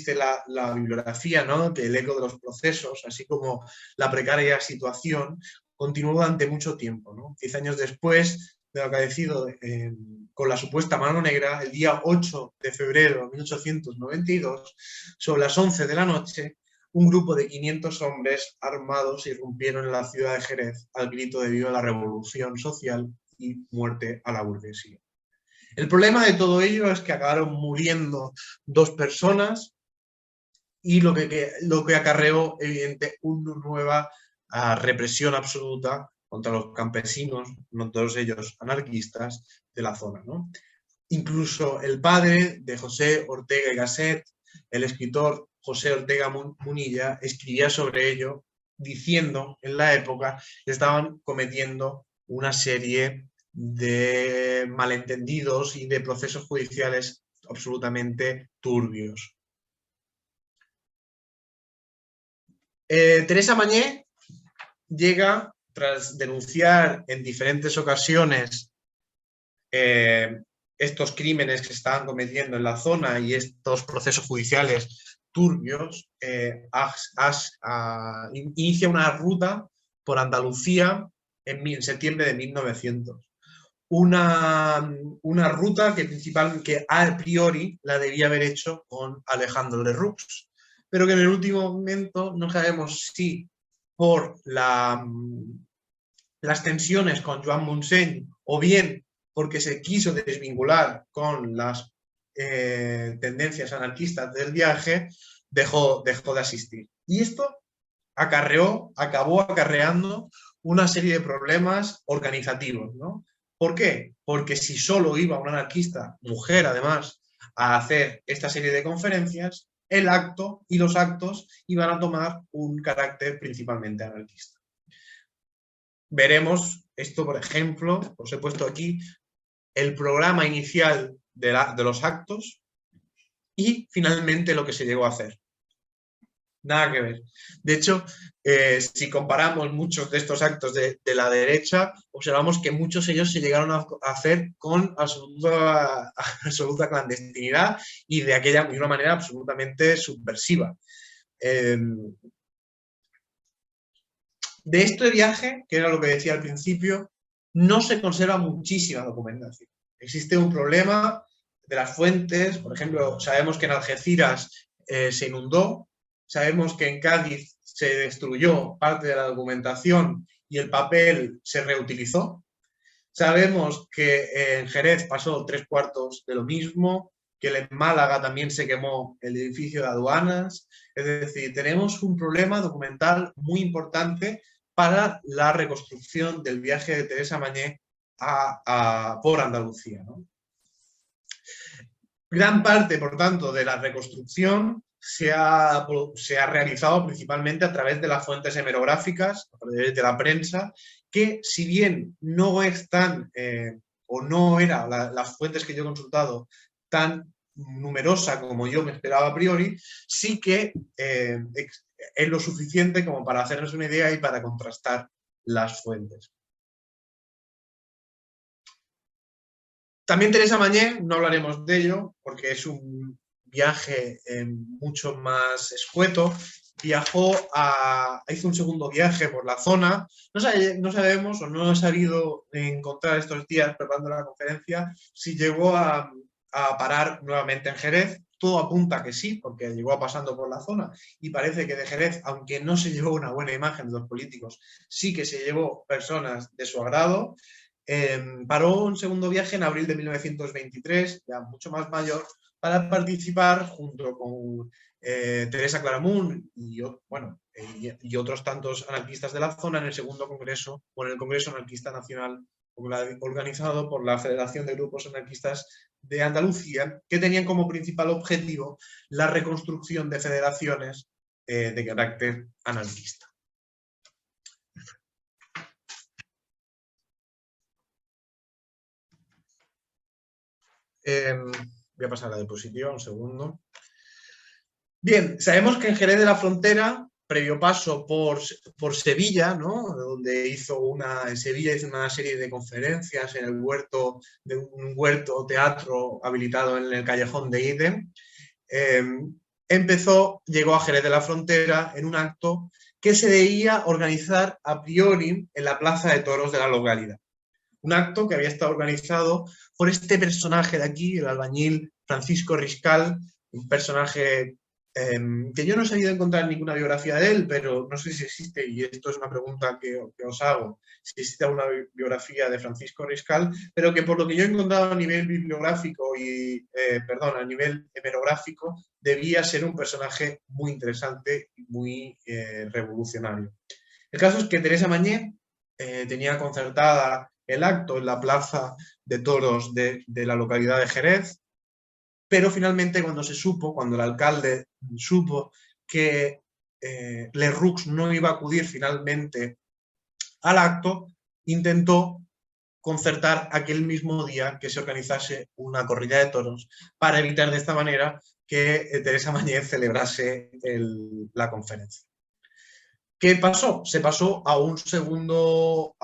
la bibliografía, ¿no?, que el eco de los procesos, así como la precaria situación, continuó durante mucho tiempo, ¿no? 10 años después de lo acaecido con la supuesta Mano Negra, el día 8 de febrero de 1892, sobre las 11 de la noche, un grupo de 500 hombres armados irrumpieron en la ciudad de Jerez al grito de viva la revolución social y muerte a la burguesía. El problema de todo ello es que acabaron muriendo 2 personas y lo que acarreó, evidente, una nueva represión absoluta contra los campesinos, no todos ellos anarquistas, de la zona, ¿no? Incluso el padre de José Ortega y Gasset, el escritor José Ortega Munilla, escribía sobre ello, diciendo en la época que estaban cometiendo una serie de malentendidos y de procesos judiciales absolutamente turbios. Teresa Mañé llega, tras denunciar en diferentes ocasiones estos crímenes que se estaban cometiendo en la zona y estos procesos judiciales turbios, inicia una ruta por Andalucía en septiembre de 1900. Una ruta que a priori la debía haber hecho con Alejandro Lerroux, pero que en el último momento no sabemos si por las tensiones con Joan Montseny o bien porque se quiso desvincular con las tendencias anarquistas del viaje, dejó de asistir. Y esto acabó acarreando una serie de problemas organizativos, ¿no? ¿Por qué? Porque si solo iba una anarquista, mujer además, a hacer esta serie de conferencias, el acto y los actos iban a tomar un carácter principalmente anarquista. Veremos esto, por ejemplo, os he puesto aquí el programa inicial de los actos y finalmente lo que se llegó a hacer. Nada que ver. De hecho, si comparamos muchos de estos actos de la derecha, observamos que muchos de ellos se llegaron a hacer con absoluta clandestinidad y de una manera absolutamente subversiva. De este viaje, que era lo que decía al principio, no se conserva muchísima documentación. Existe un problema de las fuentes, por ejemplo, sabemos que en Algeciras se inundó, sabemos que en Cádiz se destruyó parte de la documentación y el papel se reutilizó. Sabemos que en Jerez pasó 3/4 de lo mismo, que en Málaga también se quemó el edificio de aduanas. Es decir, tenemos un problema documental muy importante para la reconstrucción del viaje de Teresa Mañé por Andalucía, ¿no? Gran parte, por tanto, de la reconstrucción se ha realizado principalmente a través de las fuentes hemerográficas, a través de la prensa, que si bien no están o no eran las fuentes que yo he consultado tan numerosa como yo me esperaba a priori, sí que es lo suficiente como para hacernos una idea y para contrastar las fuentes. También Teresa Mañé, no hablaremos de ello porque es un viaje mucho más escueto. Hizo un segundo viaje por la zona. No sabemos o no he sabido encontrar estos días preparando la conferencia si llegó a parar nuevamente en Jerez. Todo apunta que sí, porque llegó pasando por la zona y parece que de Jerez, aunque no se llevó una buena imagen de los políticos, sí que se llevó personas de su agrado. Paró un segundo viaje en abril de 1923, ya mucho más mayor, para participar junto con Teresa Claramunt y otros tantos anarquistas de la zona en el segundo congreso, o en el Congreso Anarquista Nacional organizado por la Federación de Grupos Anarquistas de Andalucía, que tenían como principal objetivo la reconstrucción de federaciones de carácter anarquista. Voy a pasar a la diapositiva, un segundo. Bien, sabemos que en Jerez de la Frontera, previo paso por Sevilla, ¿no? En Sevilla hizo una serie de conferencias en el huerto, de un huerto teatro habilitado en el callejón de Ídem. Llegó a Jerez de la Frontera en un acto que se debía organizar a priori en la Plaza de Toros de la localidad. Un acto que había estado organizado por este personaje de aquí, el albañil Francisco Riscal, un personaje que yo no he sabido encontrar ninguna biografía de él, pero no sé si existe, y esto es una pregunta que os hago, si existe alguna biografía de Francisco Riscal, pero que por lo que yo he encontrado a nivel bibliográfico a nivel hemerográfico, debía ser un personaje muy interesante y muy revolucionario. El caso es que Teresa Mañé tenía concertada el acto en la plaza de toros de la localidad de Jerez, pero finalmente cuando el alcalde supo que Lerroux no iba a acudir finalmente al acto, intentó concertar aquel mismo día que se organizase una corrida de toros para evitar de esta manera que Teresa Mañé celebrase la conferencia. ¿Qué pasó? Se pasó a un segundo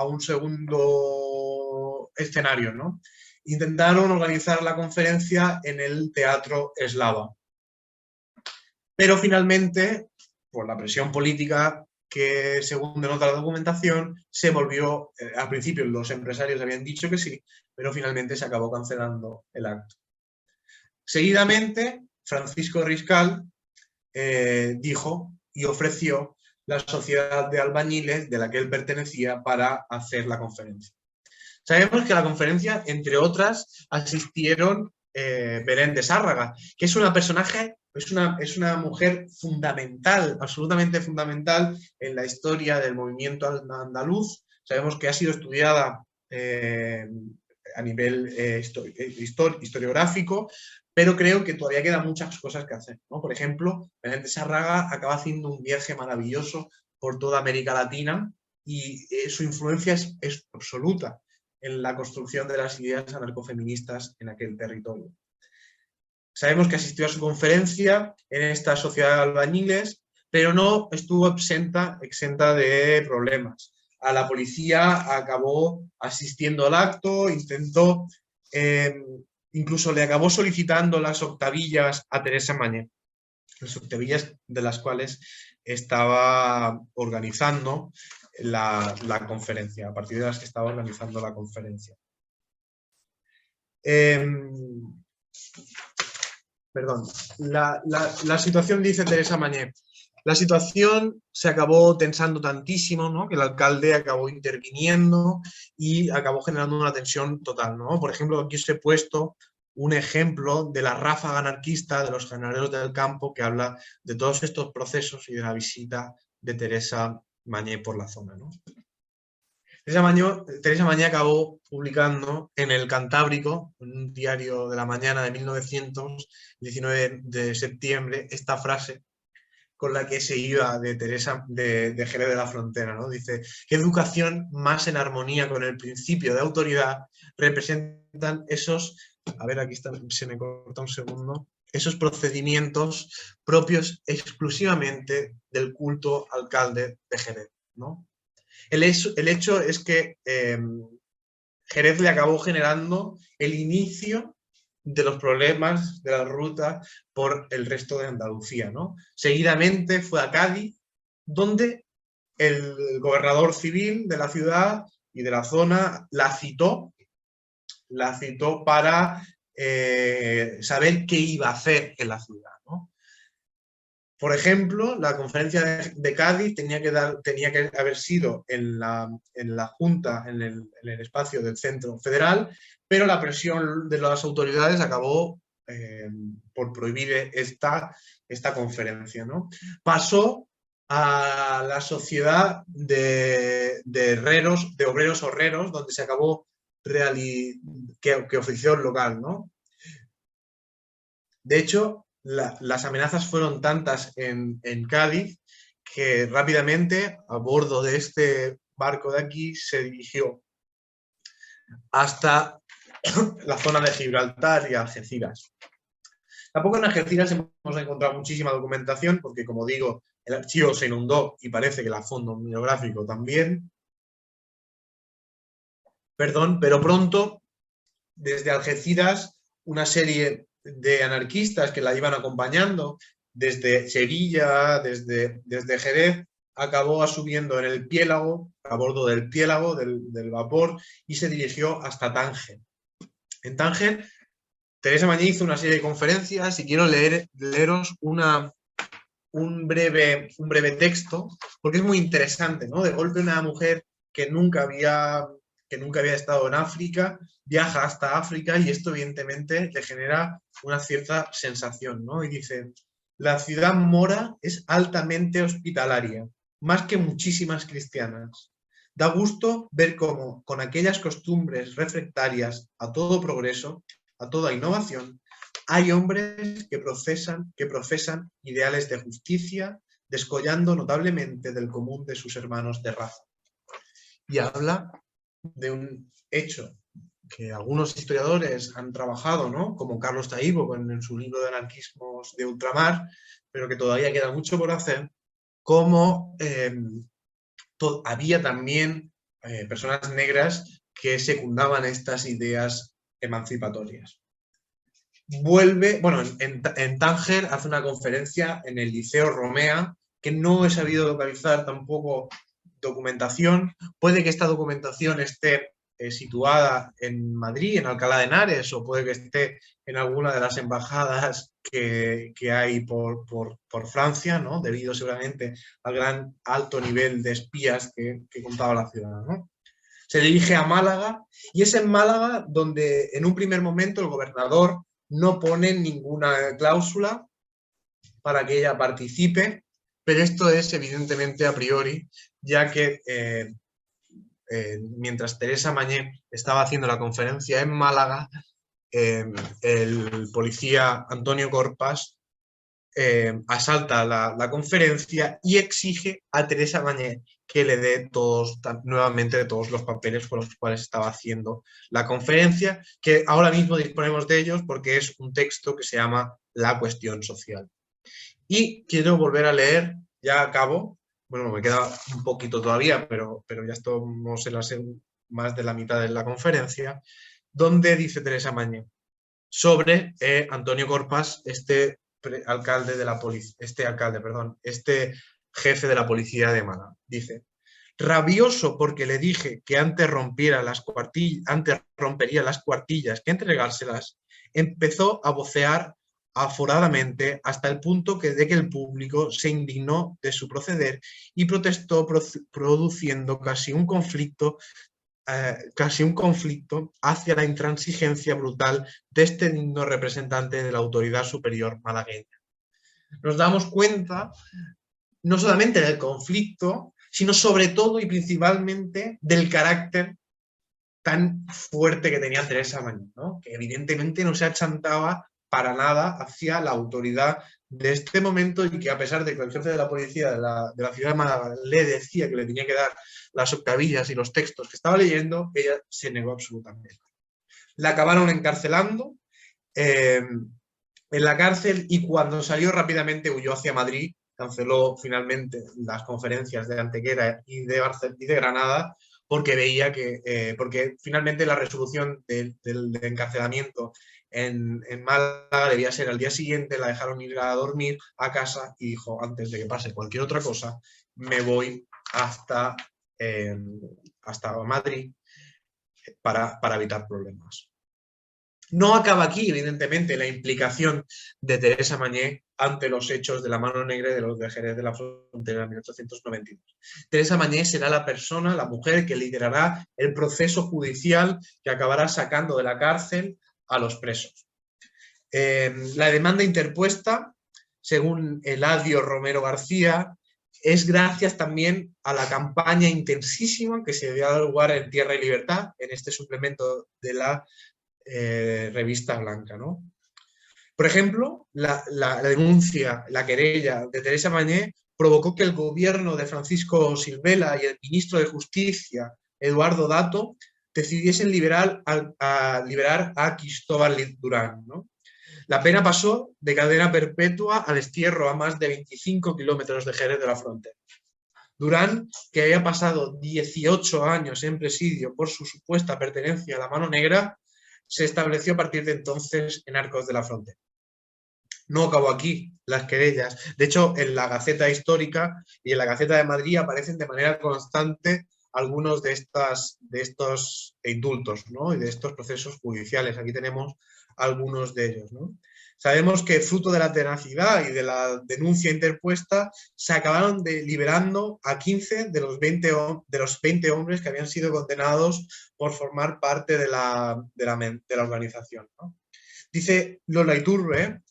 escenario, ¿no? Intentaron organizar la conferencia en el Teatro Eslava. Pero finalmente, por la presión política que, según denota la documentación, se volvió, al principio los empresarios habían dicho que sí, pero finalmente se acabó cancelando el acto. Seguidamente, Francisco Riscal dijo y ofreció la sociedad de albañiles de la que él pertenecía para hacer la conferencia. Sabemos que a la conferencia, entre otras, asistieron Belén de Sárraga, que es es una mujer fundamental, absolutamente fundamental en la historia del movimiento andaluz. Sabemos que ha sido estudiada a nivel historiográfico pero creo que todavía quedan muchas cosas que hacer, ¿no? Por ejemplo, Menéndez Sarraga acaba haciendo un viaje maravilloso por toda América Latina y su influencia es absoluta en la construcción de las ideas anarcofeministas en aquel territorio. Sabemos que asistió a su conferencia en esta sociedad de albañiles, pero no estuvo exenta de problemas. A la policía acabó asistiendo al acto, intentó, incluso le acabó solicitando las octavillas a Teresa Mañé, las octavillas de las cuales estaba organizando la conferencia, a partir de las que estaba organizando la conferencia. Perdón, la situación, dice Teresa Mañé, la situación se acabó tensando tantísimo, ¿no?, que el alcalde acabó interviniendo y acabó generando una tensión total, ¿no? Por ejemplo, aquí os he puesto un ejemplo de la ráfaga anarquista de los Jornaleros del Campo que habla de todos estos procesos y de la visita de Teresa Mañé por la zona, ¿no? Teresa Mañé acabó publicando en El Cantábrico, en un diario de la mañana de 1919 de septiembre, esta frase con la que se iba de Jerez de la Frontera, ¿no? Dice: ¿qué educación más en armonía con el principio de autoridad representan esos, a ver, aquí está, se me corta un segundo, esos procedimientos propios exclusivamente del culto alcalde de Jerez, ¿no? El hecho es que Jerez le acabó generando el inicio de los problemas de la ruta por el resto de Andalucía, ¿no? Seguidamente fue a Cádiz, donde el gobernador civil de la ciudad y de la zona la citó para saber qué iba a hacer en la ciudad, ¿no? Por ejemplo, la conferencia de Cádiz tenía que haber sido en la Junta, en el espacio del Centro Federal, pero la presión de las autoridades acabó por prohibir esta conferencia, ¿no? Pasó a la sociedad de obreros horreros, donde se acabó que ofició el local, ¿no? De hecho, las amenazas fueron tantas en Cádiz que rápidamente, a bordo de este barco de aquí, se dirigió hasta la zona de Gibraltar y Algeciras. Tampoco en Algeciras hemos encontrado muchísima documentación porque, como digo, el archivo se inundó y parece que el fondo bibliográfico también. Perdón, pero pronto, desde Algeciras, una serie de anarquistas que la iban acompañando desde Sevilla, desde Jerez, acabó subiendo en el piélago, a bordo del piélago, del vapor, y se dirigió hasta Tánger. En Tánger, Teresa Mañé hizo una serie de conferencias y quiero leeros un breve texto, porque es muy interesante, ¿no? De golpe una mujer que nunca había estado en África, viaja hasta África y esto evidentemente le genera una cierta sensación, ¿no? Y dice: la ciudad mora es altamente hospitalaria, más que muchísimas cristianas. Da gusto ver cómo, con aquellas costumbres refractarias a todo progreso, a toda innovación, hay hombres que profesan ideales de justicia, descollando notablemente del común de sus hermanos de raza. Y habla de un hecho que algunos historiadores han trabajado, ¿no?, como Carlos Taibo en su libro de Anarquismos de Ultramar, pero que todavía queda mucho por hacer, como había también personas negras que secundaban estas ideas emancipatorias. En Tánger hace una conferencia en el Liceo Romea, que no he sabido localizar tampoco documentación. Puede que esta documentación esté situada en Madrid, en Alcalá de Henares, o puede que esté en alguna de las embajadas que hay por Francia, ¿no?, debido seguramente al gran alto nivel de espías que contaba la ciudad, ¿no? Se dirige a Málaga y es en Málaga donde en un primer momento el gobernador no pone ninguna cláusula para que ella participe, pero esto es evidentemente a priori, ya que mientras Teresa Mañé estaba haciendo la conferencia en Málaga, el policía Antonio Corpas asalta la conferencia y exige a Teresa Mañé que le dé nuevamente todos los papeles por los cuales estaba haciendo la conferencia, que ahora mismo disponemos de ellos porque es un texto que se llama La cuestión social. Y quiero volver a leer, ya acabo, bueno, me queda un poquito todavía, pero ya estamos en más de la mitad de la conferencia, donde dice Teresa Mañé sobre Antonio Corpas, este jefe de la policía de Málaga. Dice: rabioso porque le dije que antes rompería las cuartillas que entregárselas, empezó a vocear aforadamente hasta el punto de que el público se indignó de su proceder y protestó, produciendo casi un conflicto hacia la intransigencia brutal de este digno representante de la autoridad superior malagueña. Nos damos cuenta no solamente del conflicto, sino sobre todo y principalmente del carácter tan fuerte que tenía Teresa Mañé, ¿no? Que evidentemente no se achantaba para nada hacia la autoridad de este momento y que, a pesar de que el jefe de la policía de la ciudad de Málaga le decía que le tenía que dar las octavillas y los textos que estaba leyendo, ella se negó absolutamente. La acabaron encarcelando en la cárcel y cuando salió rápidamente huyó hacia Madrid, canceló finalmente las conferencias de Antequera y de Granada, porque veía porque finalmente la resolución del encarcelamiento en Málaga debía ser al día siguiente, la dejaron ir a dormir a casa y dijo: antes de que pase cualquier otra cosa, me voy hasta Madrid para evitar problemas. No acaba aquí, evidentemente, la implicación de Teresa Mañé ante los hechos de la mano negra y de los de Jerez de la Frontera en 1892. Teresa Mañé será la mujer que liderará el proceso judicial que acabará sacando de la cárcel a los presos. La demanda interpuesta, según Eladio Romero García, es gracias también a la campaña intensísima que se dio lugar en Tierra y Libertad, en este suplemento de la revista Blanca, ¿no? Por ejemplo, la denuncia, la querella de Teresa Mañé provocó que el gobierno de Francisco Silvela y el ministro de Justicia, Eduardo Dato, decidiesen liberar a Cristóbal Durán, ¿no? La pena pasó de cadena perpetua a destierro a más de 25 kilómetros de Jerez de la Frontera. Durán, que había pasado 18 años en presidio por su supuesta pertenencia a la mano negra, se estableció a partir de entonces en Arcos de la Frontera. No acabó aquí las querellas. De hecho, en la Gaceta Histórica y en la Gaceta de Madrid aparecen de manera constante algunos de estos indultos, ¿no? Y de estos procesos judiciales. Aquí tenemos algunos de ellos, ¿no? Sabemos que, fruto de la tenacidad y de la denuncia interpuesta, se acabaron liberando a 15 de los 20 hombres que habían sido condenados por formar parte de la organización, ¿no? Dice Lola Iturbe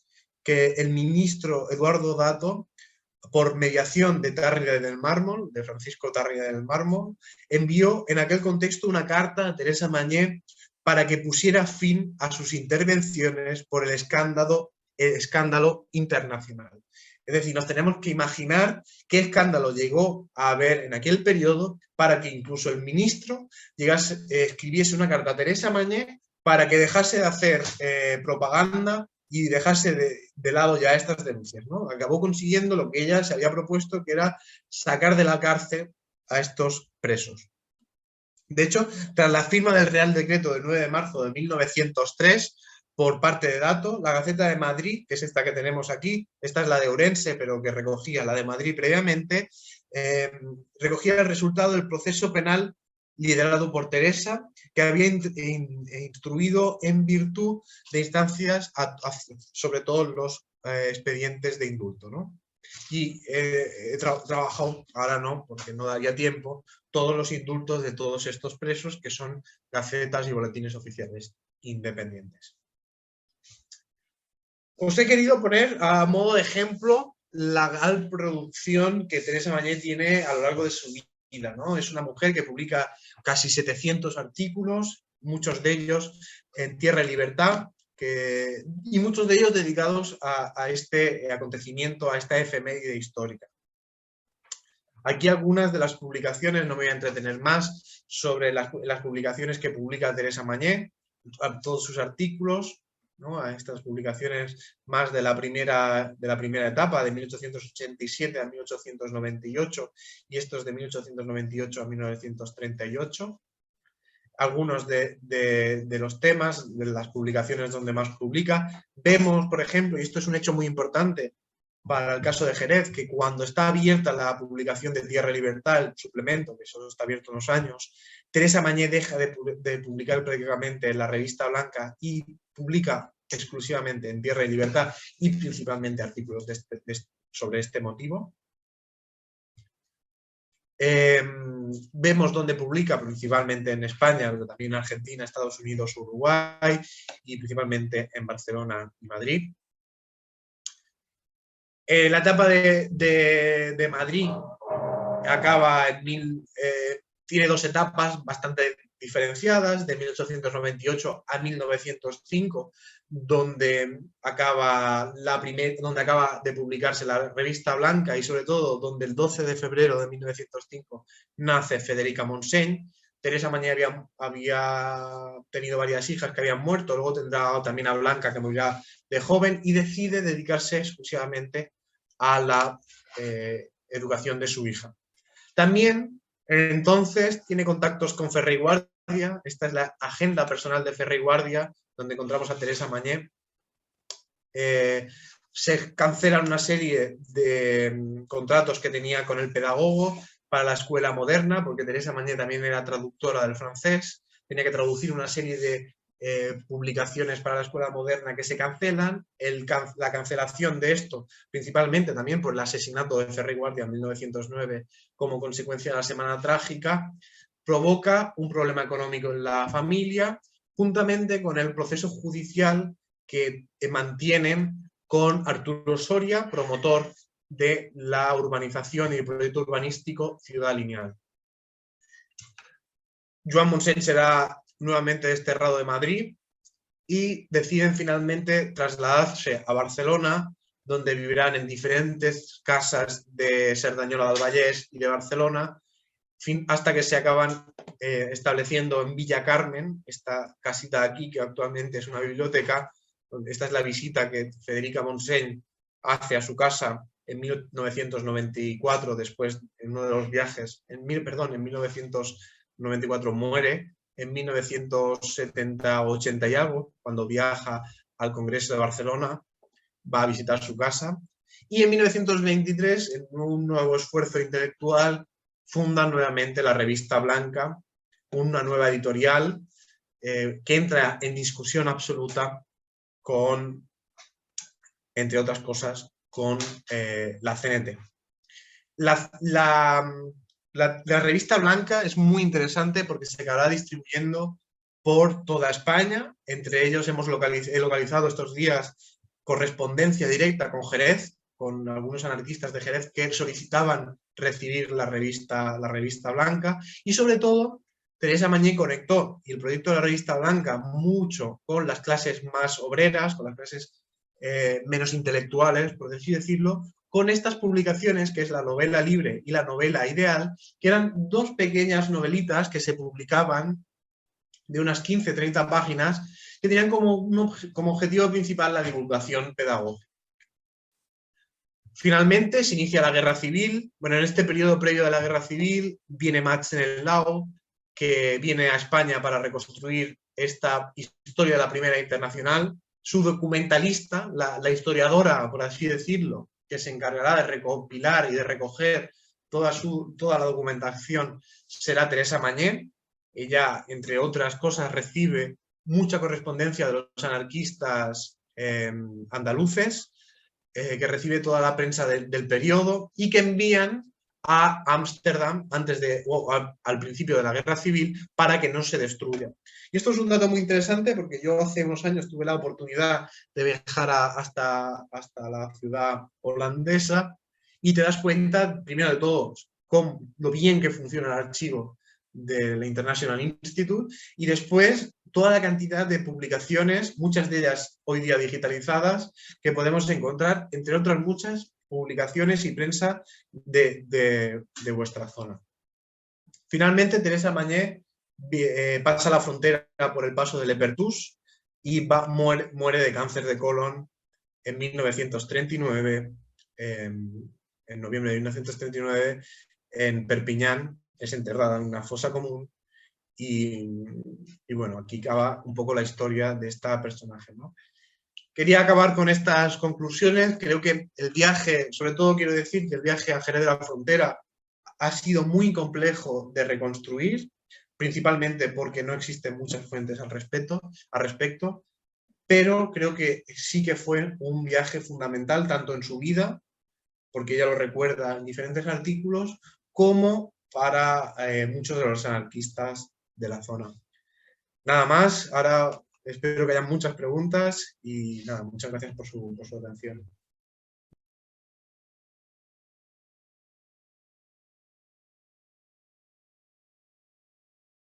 que el ministro Eduardo Dato, por mediación de Tárrega del Mármol, de Francisco Tárrega del Mármol, envió en aquel contexto una carta a Teresa Mañé para que pusiera fin a sus intervenciones por el escándalo internacional. Es decir, nos tenemos que imaginar qué escándalo llegó a haber en aquel periodo para que incluso el ministro escribiese una carta a Teresa Mañé para que dejase de hacer propaganda y dejase de lado ya estas denuncias, ¿no? Acabó consiguiendo lo que ella se había propuesto, que era sacar de la cárcel a estos presos. De hecho, tras la firma del Real Decreto del 9 de marzo de 1903, por parte de Dato, la Gaceta de Madrid, que es esta que tenemos aquí, esta es la de Ourense, pero que recogía la de Madrid previamente, recogía el resultado del proceso penal liderado por Teresa, que había instruido en virtud de instancias, sobre todo los expedientes de indulto, ¿no? Y he trabajado, ahora no, porque no daría tiempo, todos los indultos de todos estos presos, que son gacetas y boletines oficiales independientes. Os he querido poner a modo de ejemplo la gran producción que Teresa Mañé tiene a lo largo de su vida, ¿no? Es una mujer que publica casi 700 artículos muchos de ellos en Tierra y Libertad, y muchos de ellos dedicados a este acontecimiento, a esta efeméride histórica. Aquí algunas de las publicaciones, no me voy a entretener más, sobre las publicaciones que publica Teresa Mañé, a todos sus artículos, ¿no? A estas publicaciones más de la primera etapa, de 1887 a 1898, y estos de 1898 a 1938. Algunos de los temas, de las publicaciones donde más publica. Vemos, por ejemplo, y esto es un hecho muy importante para el caso de Jerez, que cuando está abierta la publicación de Tierra y Libertad, el suplemento, que solo está abierto unos años, Teresa Mañé deja de publicar prácticamente en la revista Blanca y publica exclusivamente en Tierra y Libertad y principalmente artículos sobre este motivo. Vemos dónde publica, principalmente en España, pero también en Argentina, Estados Unidos, Uruguay y principalmente en Barcelona y Madrid. La etapa de Madrid acaba tiene dos etapas bastante diferenciadas, de 1898 a 1905, donde acaba de publicarse la revista Blanca y sobre todo donde el 12 de febrero de 1905 nace Federica Montseny. Teresa Mañé había tenido varias hijas que habían muerto, luego tendrá también a Blanca, que morirá de joven, y decide dedicarse exclusivamente a la educación de su hija. También entonces tiene contactos con Ferrer y Guardia. Esta es la agenda personal de Ferrer y Guardia, donde encontramos a Teresa Mañé. Se cancelan una serie de contratos que tenía con el pedagogo para la escuela moderna, porque Teresa Mañé también era traductora del francés, tenía que traducir una serie de publicaciones para la escuela moderna que se cancelan. La cancelación de esto, principalmente también por el asesinato de Ferrer y Guardia en 1909 como consecuencia de la Semana Trágica, provoca un problema económico en la familia, juntamente con el proceso judicial que mantienen con Arturo Soria, promotor de la urbanización y el proyecto urbanístico Ciudad Lineal. Joan Montseny será nuevamente desterrado de Madrid y deciden finalmente trasladarse a Barcelona, donde vivirán en diferentes casas de Cerdanyola del Vallès y de Barcelona, hasta que se acaban estableciendo en Villa Carmen, esta casita de aquí, que actualmente es una biblioteca. Esta es la visita que Federica Montseny hace a su casa en 1994, después en uno de los viajes, en 1994 muere, en 1970-80 y algo, cuando viaja al Congreso de Barcelona, va a visitar su casa, y en 1923, en un nuevo esfuerzo intelectual, funda nuevamente la revista Blanca, una nueva editorial que entra en discusión absoluta con, entre otras cosas, con la CNT. La revista Blanca es muy interesante porque se acabará distribuyendo por toda España. Entre ellos he localizado estos días correspondencia directa con Jerez, con algunos anarquistas de Jerez que solicitaban recibir la revista Blanca, y sobre todo Teresa Mañé conectó, y el proyecto de la revista Blanca, mucho con las clases más obreras, con las clases menos intelectuales, por así decirlo, con estas publicaciones, que es la novela libre y la novela ideal, que eran dos pequeñas novelitas que se publicaban de unas 15-30 páginas, que tenían como objetivo principal la divulgación pedagógica. Finalmente se inicia la Guerra Civil. Bueno, en este periodo previo de la Guerra Civil viene Max-Enelao, que viene a España para reconstruir esta historia de la Primera Internacional. Su documentalista, la historiadora, por así decirlo, que se encargará de recopilar y de recoger toda la documentación, será Teresa Mañé. Ella, entre otras cosas, recibe mucha correspondencia de los anarquistas andaluces, que recibe toda la prensa del periodo y que envían a Ámsterdam al principio de la Guerra Civil para que no se destruya. Y esto es un dato muy interesante porque yo hace unos años tuve la oportunidad de viajar hasta la ciudad holandesa y te das cuenta, primero de todo, con lo bien que funciona el archivo del International Institute, y después toda la cantidad de publicaciones, muchas de ellas hoy día digitalizadas, que podemos encontrar, entre otras muchas publicaciones y prensa de vuestra zona. Finalmente, Teresa Mañé pasa la frontera por el paso de Le Perthus y muere de cáncer de colon en 1939, en noviembre de 1939, en Perpiñán. Es enterrada en una fosa común y bueno, aquí acaba un poco la historia de esta personaje, ¿no? Quería acabar con estas conclusiones. Creo que el viaje, sobre todo quiero decir que el viaje a Jerez de la Frontera ha sido muy complejo de reconstruir, principalmente porque no existen muchas fuentes al respecto, pero creo que sí que fue un viaje fundamental, tanto en su vida, porque ella lo recuerda en diferentes artículos, como para muchos de los anarquistas de la zona. Nada más, ahora espero que haya muchas preguntas y nada, muchas gracias por su atención.